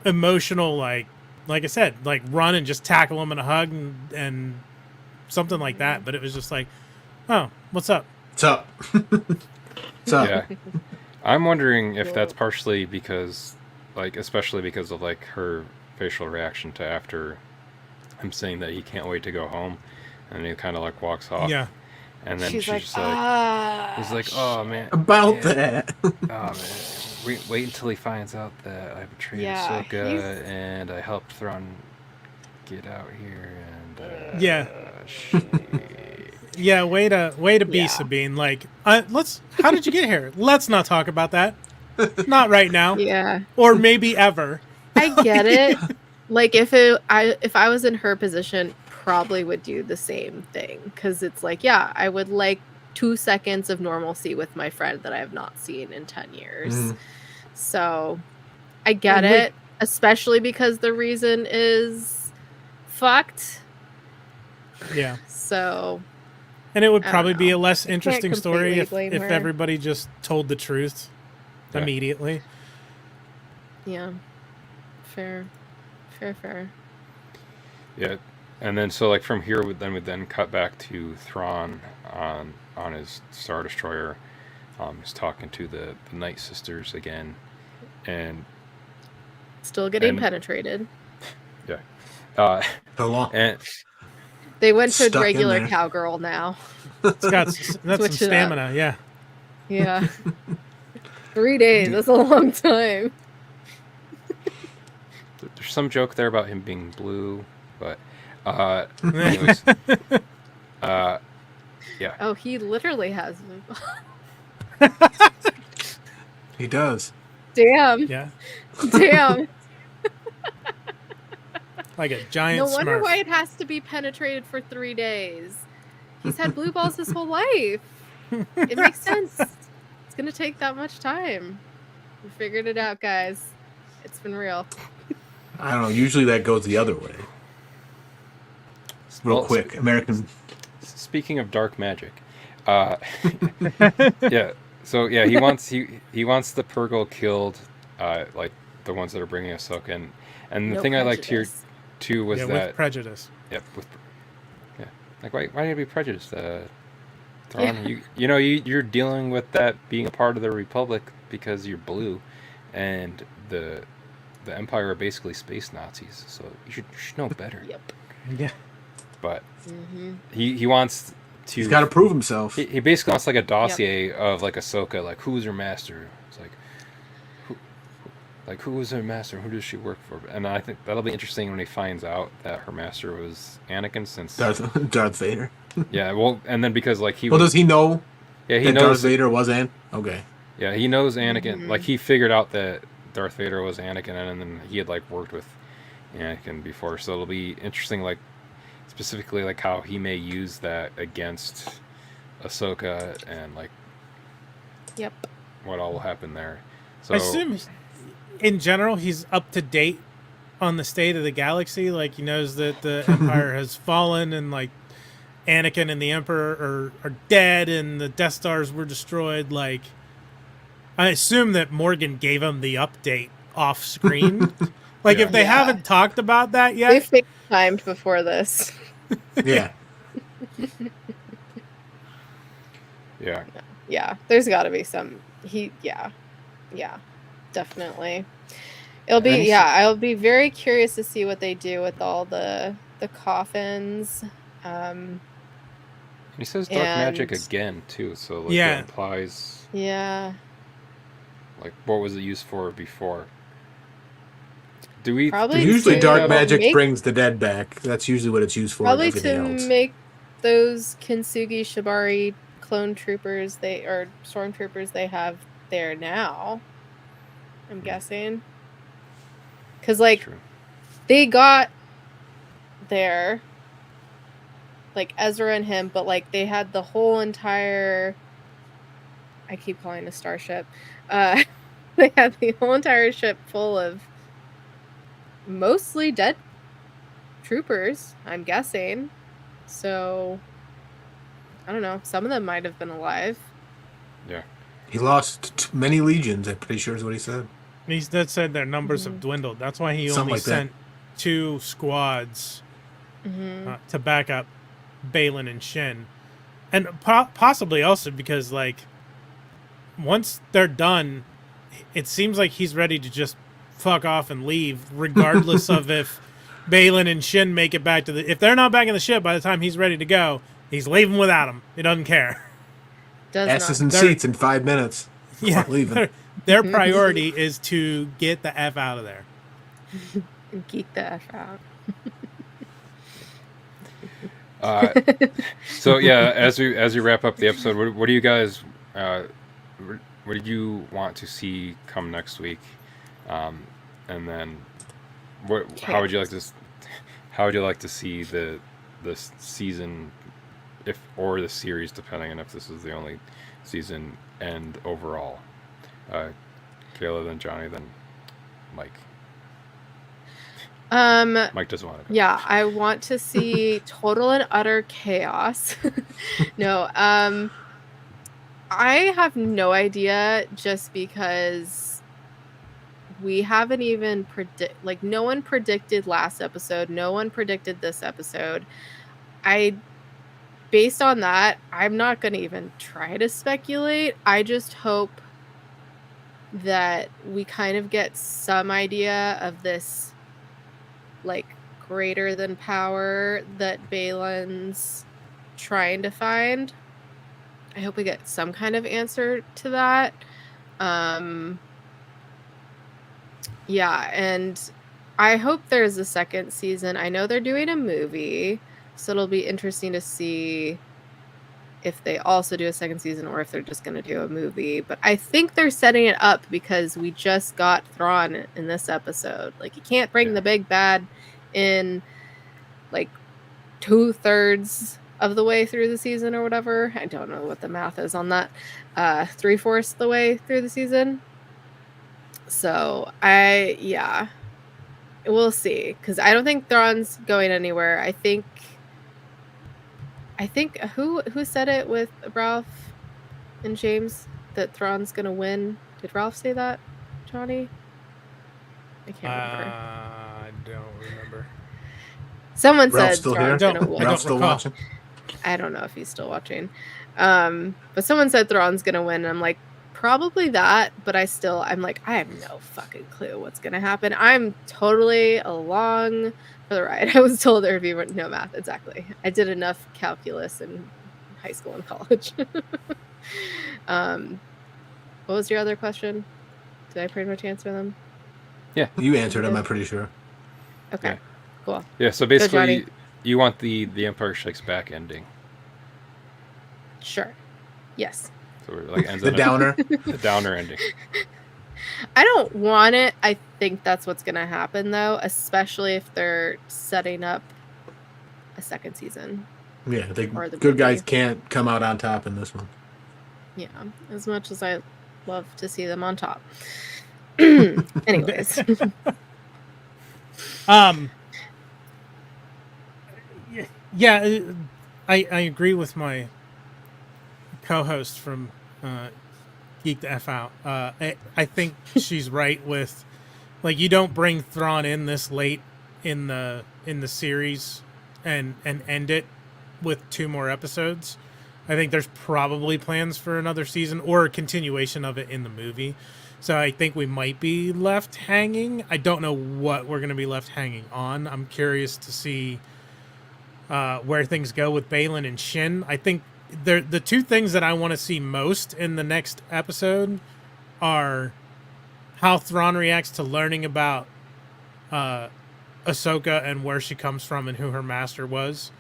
emotional like like I said, like run and just tackle him in a hug and something like that. But it was just like, oh, what's up? What's up? What's up? Yeah. I'm wondering if that's partially because, like, especially because of like her facial reaction to after him saying that he can't wait to go home, and he kind of like walks off. Yeah. And then She's she's like, just like, he's like, oh man, About yeah. that. Oh man, wait until he finds out that I betrayed Ahsoka and I helped Thrawn get out here and Yeah. shit. Yeah, way to be, Yeah. Sabine. Like, how did you get here? Let's not talk about that. Not right now. Yeah. Or maybe ever. I get it. Like if I was in her position, probably would do the same thing, because it's like, yeah, I would like 2 seconds of normalcy with my friend that I have not seen in 10 years. Mhm. So I get it, especially because the reason is fucked. Yeah. So And it would I don't probably be know. a less interesting story if completely blame her. everybody just told the truth Yeah. immediately. yeah, fair. Yeah, and then so like from here we'd then cut back to Thrawn on his Star Destroyer. He's talking to the Night Sisters again, and Still getting And- penetrated. So long. and They went to Stuck in regular there. cowgirl now. It's got that's some Switch it up. stamina, yeah. Yeah. 3 days. That's a long time. there's some joke there about him being blue, but anyways, yeah. Oh, he literally has. He does. Damn. Yeah. Damn. Like a giant No wonder smurf. why it has to be penetrated for 3 days. He's had blue balls his whole life. It makes sense. It's gonna take that much time. We figured it out, guys. It's been real. I don't know. Usually that goes the other way. Real Well, quick. American. Speaking of dark magic, yeah. So yeah, he wants the Purgle killed, like the ones that are bringing Ahsoka in. And the No thing I liked here prejudice. too was Yeah, that with prejudice. like why do you be prejudiced? Thrawn, you're dealing with that being a part of the Republic because you're blue, and the Empire are basically space Nazis. So you should know better. Yep. Yeah. But Mm-hmm. he wants to. He's got to prove himself. He basically wants like a dossier of like Ahsoka, like who's her master. It's like who was her master? Who does she work for? And I think that'll be interesting when he finds out that her master was Anakin. Since Darth Vader. yeah, well, and then because like he Well, was, does he know yeah he that Darth knows Vader was Okay. yeah he knows Anakin. Mhm. Like he figured out that Darth Vader was Anakin, and then he had like worked with Anakin before. So it'll be interesting, like specifically like how he may use that against Ahsoka and like Yep. what all will happen there. So I assume in general he's up to date on the state of the galaxy. Like he knows that the Empire has fallen and like Anakin and the Emperor are dead and the Death Stars were destroyed. Like I assume that Morgan gave him the update off screen. Like Yeah. if they Yeah. haven't talked about that They yet, FaceTimed before this. Yeah. yeah. Yeah, there's got to be some. Yeah, definitely. It'll And be he's- I'll be very curious to see what they do with all the coffins. He says dark magic And- again too, so like Yeah. it implies Yeah, like what was it used for before? Do we Probably Usually to dark magic make- brings the dead back. That's usually what it's used for. probably and to everything else. make those Kintsugi Shibari clone troopers or stormtroopers they have there now. I'm guessing, because like True. they got there, like Ezra and him, but like they had the whole entire, I keep calling it a starship, they had the whole entire ship full of mostly dead troopers, I'm guessing. So I don't know, some of them might have been alive. He lost many legions. I'm pretty sure is what he said. that said their numbers have dwindled. That's why he Something only like that. sent two squads to back up Baylan and Shin, and possibly also because like once they're done, it seems like he's ready to just fuck off and leave, regardless of if Baylan and Shin make it back to the. If they're not back in the ship by the time he's ready to go, he's leaving without them. He doesn't care. Asses and seats in 5 minutes. Yeah, Leaving. Their priority is to get the F out of there. Geek the F out. So yeah, as we wrap up the episode, what do you guys, what did you want to see come next week, and then how would you like to see the season, or the series, depending on if this is the only season, end overall? Kayla, then Johnny, then Mike. Mike doesn't want to go. Yeah, I want to see total and utter chaos. No, I have no idea, just because we haven't even no one predicted last episode, no one predicted this episode. Based on that, I'm not going to even try to speculate. I just hope that we kind of get some idea of this like greater than power that Baylan's trying to find. I hope we get some kind of answer to that. Yeah, and I hope there's a second season. I know they're doing a movie, so it'll be interesting to see if they also do a second season or if they're just going to do a movie. But I think they're setting it up because we just got Thrawn in this episode. Like, you can't bring the big bad in like 2/3 of the way through the season or whatever. I don't know what the math is on that. 3/4 the way through the season. So we'll see, because I don't think Thrawn's going anywhere. I think who said it with Ralph and James that Thrawn's gonna win? Did Ralph say that, Johnny? I can't remember. I don't remember. Someone Ralph's said still Thrawn's here? gonna win. Ralph's still watching? I don't know if he's still watching. But someone said Thrawn's gonna win, and I'm like, probably that, but I'm like, I have no fucking clue what's gonna happen. I'm totally along for the ride. I was told there would be no math. Exactly. I did enough calculus in high school and college. What was your other question? Did I pretty much answer them? Yeah. You answered them, I'm pretty sure. Okay. Yeah. Cool. Yeah, so Johnny. basically you want the Empire Strikes Back ending. Sure. Yes. So it like ends The on downer. the downer ending. I don't want it. I think that's what's going to happen, though, especially if they're setting up a second season. Yeah, the Or the good guys movie. can't come out on top in this one. Yeah, as much as I love to see them on top. Anyways. Yeah, I agree with my co-host from Geek the F Out. I think she's right with, like, you don't bring Thrawn in this late in the series and end it with 2 more episodes. I think there's probably plans for another season or a continuation of it in the movie. So I think we might be left hanging. I don't know what we're going to be left hanging on. I'm curious to see where things go with Baylan and Shin. I think the 2 things that I want to see most in the next episode are how Thrawn reacts to learning about Ahsoka and where she comes from and who her master was,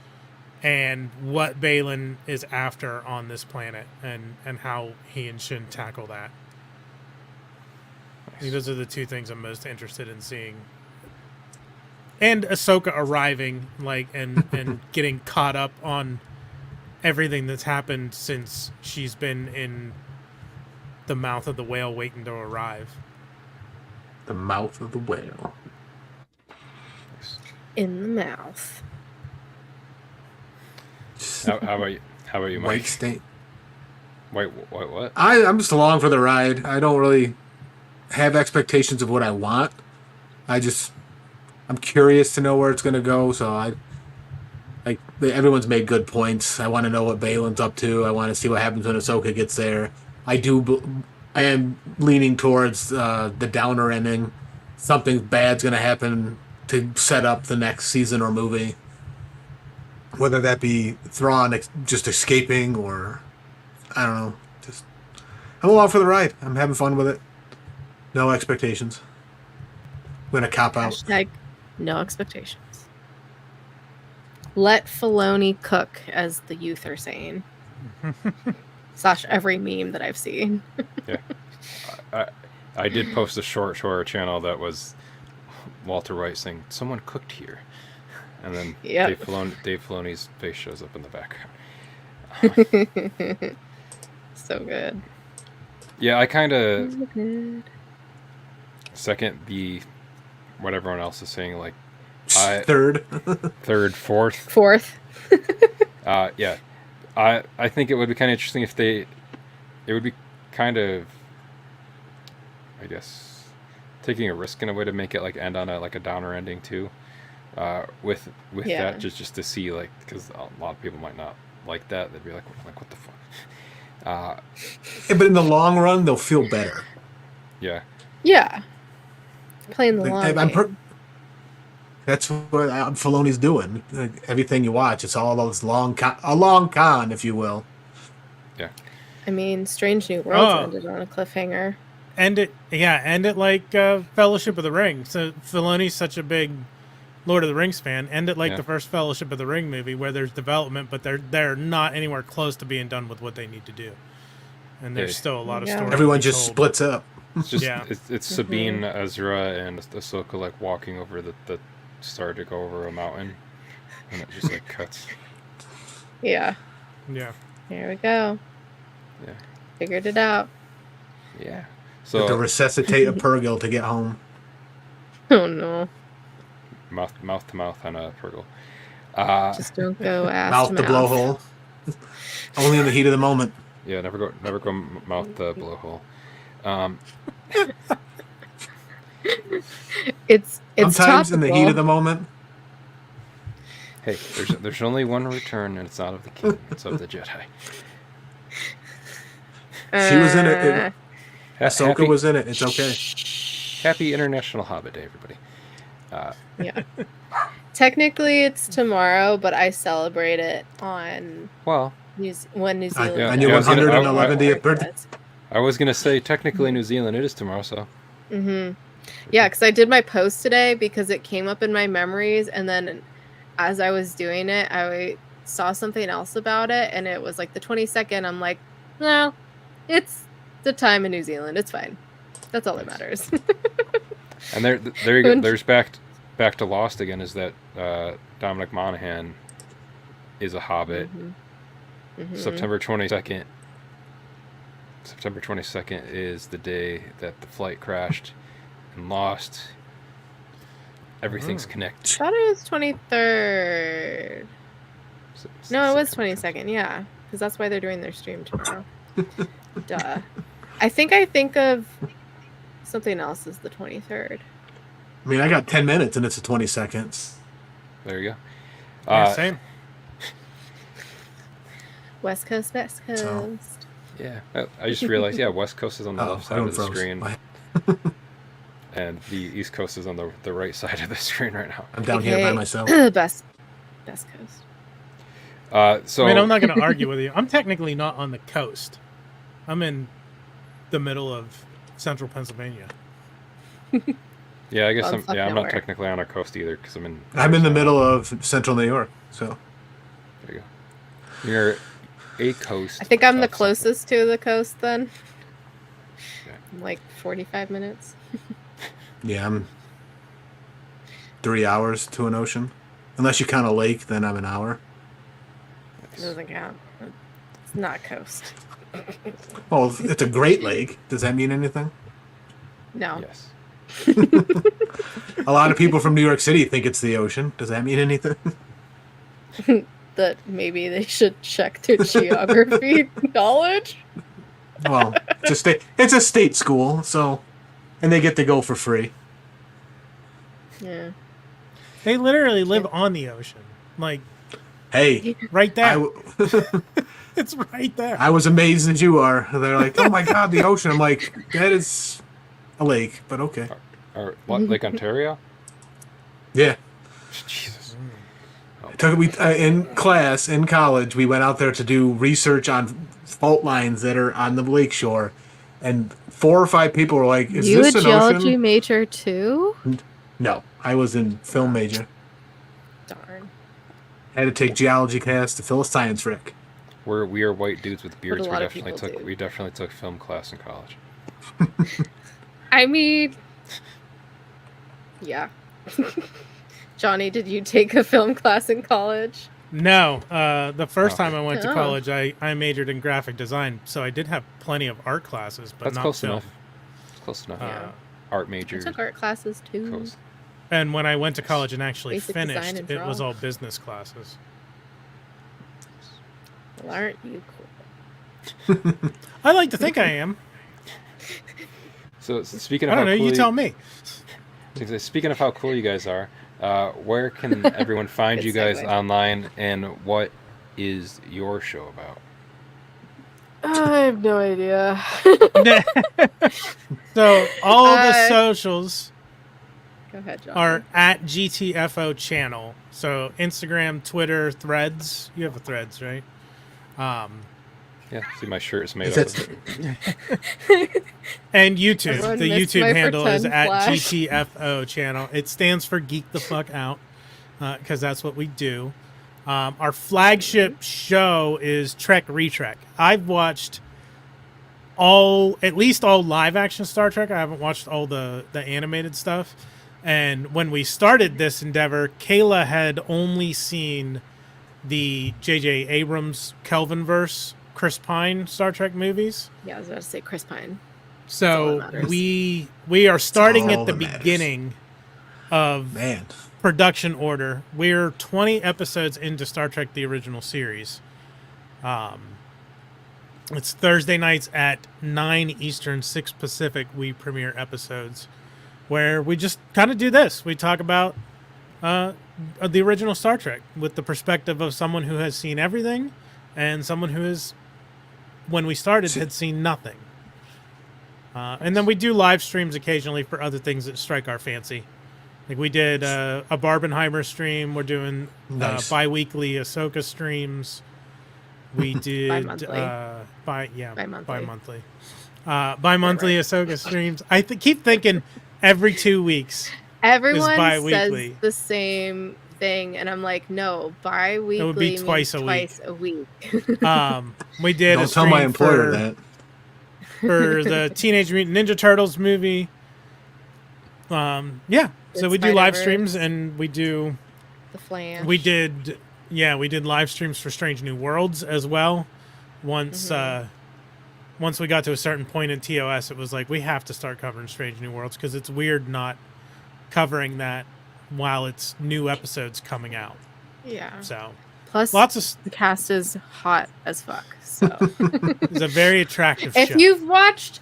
and what Baylan is after on this planet, and how he and Shin tackle that. I think those are the 2 things I'm most interested in seeing. And Ahsoka arriving, like, and getting caught up on everything that's happened since she's been in the mouth of the whale waiting to arrive. The mouth of the whale. In the mouth. How about you? How about you, Mike? White stain. What? I'm just along for the ride. I don't really have expectations of what I want. I just I'm curious to know where it's going to go. So everyone's made good points. I want to know what Balin's up to. I want to see what happens when Ahsoka gets there. I am leaning towards the downer ending. Something bad's going to happen to set up the next season or movie. Whether that be Thrawn just escaping or I don't know. Just I'm along for the ride. I'm having fun with it. No expectations. I'm going to cop out. Hashtag no expectations. Let Filoni cook, as the youth are saying. / every meme that I've seen. Yeah. I did post a short to our channel that was Walter White saying, "Someone cooked here." And then Yep. Dave Filoni's face shows up in the background. So good. Yeah, I kind of So good. second what everyone else is saying, like Third. third, fourth. Fourth. Yeah. I think it would be kind of interesting if it would be kind of, I guess, taking a risk in a way to make it like end on a downer ending too. With Yeah. that, just to see, like, because a lot of people might not like that. They'd be like what the fuck. Yeah, but in the long run, they'll feel better. Yeah. Yeah. Playing the long game. That's what Filoni's doing. Everything you watch, it's all those a long con, if you will. Yeah. I mean, Strange New Worlds Oh. ended on a cliffhanger. End it like Fellowship of the Ring. So Filoni's such a big Lord of the Rings fan. End it like Yeah. the first Fellowship of the Ring movie, where there's development, but they're not anywhere close to being done with what they need to do. And there's Yeah. still a lot of Yeah. story. to Everyone be just told. splits up. It's just Yeah. it's Sabine, Ezra, and Ahsoka like walking over the star to go over a mountain, and it just like cuts. Yeah. Yeah. Here we go. Yeah. Figured it out. Yeah. To So resuscitate a Purgil to get home. Oh no. mouth to mouth on a Purgle. Just don't go ass Mouth to to blowhole. Only in the heat of the moment. Yeah, never go mouth the blowhole. It's Sometimes in the heat of topical. the moment. Hey, there's only one return, and it's not of the king; it's of the Jedi. She was in it. Ahsoka Happy, was in it. It's okay. Happy International Hobbit Day, everybody. Yeah. Technically, it's tomorrow, but I celebrate it on Well, when New Zealand. yeah, On your I was gonna- 111th birthday. I was gonna say technically New Zealand it is tomorrow, so Mm-hmm. Yeah, because I did my post today because it came up in my memories, and then as I was doing it, I saw something else about it, and it was like the 22nd. I'm like, no, it's the time in New Zealand. It's fine. That's all that matters. And there you go. There's back to Lost again. Is that Dominic Monaghan is a Hobbit. Mhm. September 22nd. September 22nd is the day that the flight crashed and Lost. Everything's I connected. thought it was 23rd. No, it was 22nd. Yeah, because that's why they're doing their stream tomorrow. Duh. I think of something else as the 23rd. I mean, I got 10 minutes and it's the 20 seconds. There you go. Yeah, same. West Coast, West Coast. So- Yeah, I just realized. Yeah, West Coast is on the left side of the screen, and the East Coast is on the right side of the screen right now. I'm down here by myself. Best Coast. So I mean, I'm not going to argue with you. I'm technically not on the coast. I'm in the middle of central Pennsylvania. yeah, I guess Well, I'm fuck not nowhere. technically on a coast either because I'm in I'm in the middle of central New York, so There you go. You're a coast. I think I'm the of Central. closest to the coast then. Okay. I'm like 45 minutes. yeah, I'm 3 hours to an ocean. Unless you count a lake, then I'm an hour. It doesn't count. It's not coast. Well, it's a Great Lake. Does that mean anything? No. Yes. A lot of people from New York City think it's the ocean. Does that mean anything? That maybe they should check their geography knowledge. Well, it's a state school, so and they get to go for free. Yeah. They literally live on the ocean. Like, Hey, right there. It's right there. I was amazed as you are. They're like, oh my god, the ocean. I'm like, that is a lake, but okay. Or what, Lake Ontario? Yeah. Jesus. In class, in college, we went out there to do research on fault lines that are on the lakeshore, and 4 or 5 people were like, is You a this an geology ocean? major too? No, I was in film major. Darn. Had to take geology class to fill a science rec. We are white dudes with beards. a lot of people do. We definitely took film class in college. I mean, yeah. Johnny, did you take a film class in college? No. The first time I went to Oh. college, I majored in graphic design, so I did have plenty of art classes, but That's not close film. enough. It's close enough. Yeah. Art I major. took art classes too. Close. And when I went to college and actually Basic design finished, and it was draw. all business classes. Well, aren't you cool? I like to think I am. So speaking I of don't know. how cool You tell me. Speaking of how cool you guys are, where can everyone find Good you guys segue. online, and what is your show about? I have no idea. So all the Uh, socials Go ahead, Johnny. are at GTFO channel. So Instagram, Twitter, Threads. You have a Threads, right? Yeah, see my shirt is made Is up. that- And YouTube. Everyone The missed YouTube my handle is pretend at flash. GTFO channel. It stands for Geek the Fuck Out, because that's what we do. Our flagship show is Trek Retrek. I've watched at least all live action Star Trek. I haven't watched all the animated stuff. And when we started this endeavor, Kayla had only seen the J.J. Abrams Kelvinverse, Chris Pine Star Trek movies. Yeah, I was about to say Chris Pine. all So that matters. we are starting all at the that matters. beginning of Man. production order. We're 20 episodes into Star Trek: The Original Series. It's Thursday nights at 9 Eastern, 6 Pacific. We premiere episodes where we just kind of do this. We talk about the original Star Trek with the perspective of someone who has seen everything and someone who is, when we started, had seen nothing. And then we do live streams occasionally for other things that strike our fancy. Like we did a Barbenheimer stream. We're doing Nice. bi-weekly Ahsoka streams. We did Bi-monthly. bi-monthly. Bi-monthly Ahsoka streams. I keep thinking every 2 weeks. Everyone bi-weekly. says the same thing, and I'm like, no, bi-weekly It would be means twice a week. twice a week. We did a Don't tell stream my employer that. for the Teenage Mutant Ninja Turtles movie. Yeah. So It's we do live Spider-Verse. streams, and we did live streams for Strange New Worlds as well. Once we got to a certain point in TOS, it was like we have to start covering Strange New Worlds because it's weird not covering that while it's new episodes coming out. Yeah. So Plus, lots of the cast is hot as fuck. So it's a very attractive if show. you've watched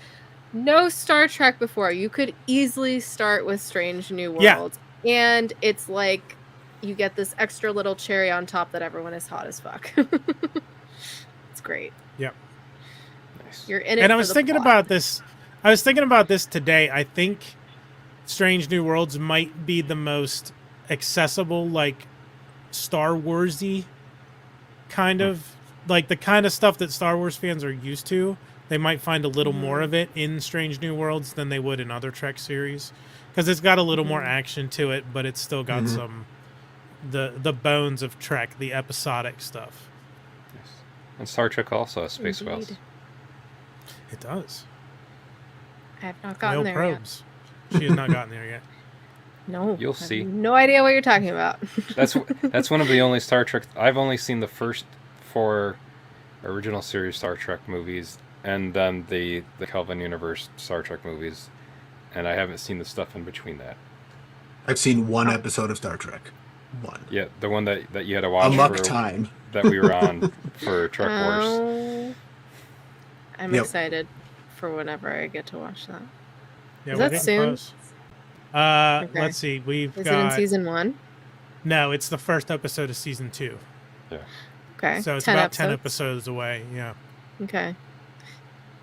no Star Trek before, you could easily start with Strange New Yeah. Worlds. And it's like you get this extra little cherry on top that everyone is hot as fuck. It's great. Yep. Nice. You're in it. And I for was the thinking plot. about this. I was thinking about this today. I think Strange New Worlds might be the most accessible, like Star Warsy kind of, like the kind of stuff that Star Wars fans are used to. They might find a little more of it in Strange New Worlds than they would in other Trek series, because it's got a little more action to it, but it's still got some the bones of Trek, the episodic stuff. Nice. And Star Trek also has space whales. Indeed. It does. I have not gotten No there probes. She has not gotten there yet. yet. No. You'll I have see. no idea what you're talking about. That's one of the only Star Trek. I've only seen the first 4 original series Star Trek movies, and then the Kelvin Universe Star Trek movies, and I haven't seen the stuff in between that. I've seen one episode of Star Trek. One. Yeah, the one that you had to watch Amok for time. that we were on for Trek Wars. Oh, I'm Yep. excited for whenever I get to watch that. Yeah, Is we're that getting soon? close. Okay. Let's see. We've Is it in got season 1? no. It's the first episode of season 2, Okay. so it's 10 about 10 episodes. episodes away. Yeah. Okay.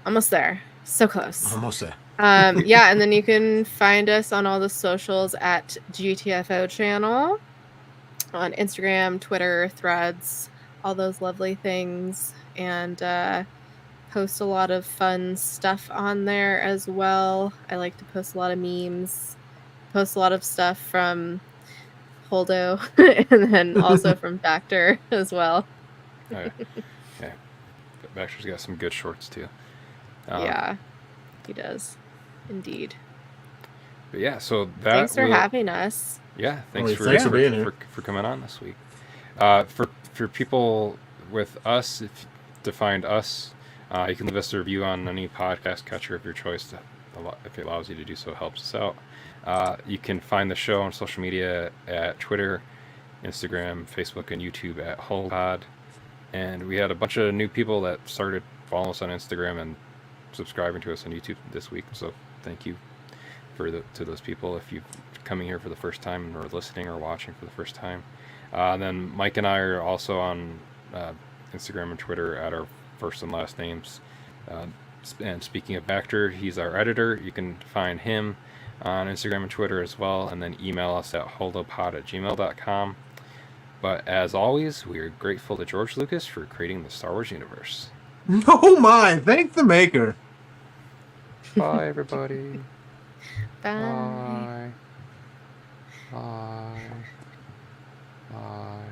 Almost there. So close. Almost there. Yeah, and then you can find us on all the socials at GTFO channel on Instagram, Twitter, Threads, all those lovely things, and post a lot of fun stuff on there as well. I like to post a lot of memes, post a lot of stuff from Holdo, and then also from Factor as well. Oh, yeah. Baxter's got some good shorts too. Yeah, he does. Indeed. But yeah, so that Thanks for having us. Yeah, thanks for being here. for coming on this week. For people with us, to find us, you can leave us a review on any podcast catcher of your choice. If it allows you to do so, helps us out. You can find the show on social media at Twitter, Instagram, Facebook, and YouTube at HoldoPod. And we had a bunch of new people that started following us on Instagram and subscribing to us on YouTube this week. So thank you to those people if you're coming here for the first time or listening or watching for the first time. And then Mike and I are also on Instagram and Twitter at our first and last names. And speaking of Factor, he's our editor. You can find him on Instagram and Twitter as well, and then email us at holdopod@gmail.com. But as always, we are grateful to George Lucas for creating the Star Wars universe. Oh my! Thank the maker. Bye, everybody. Bye. Bye. Bye. Bye.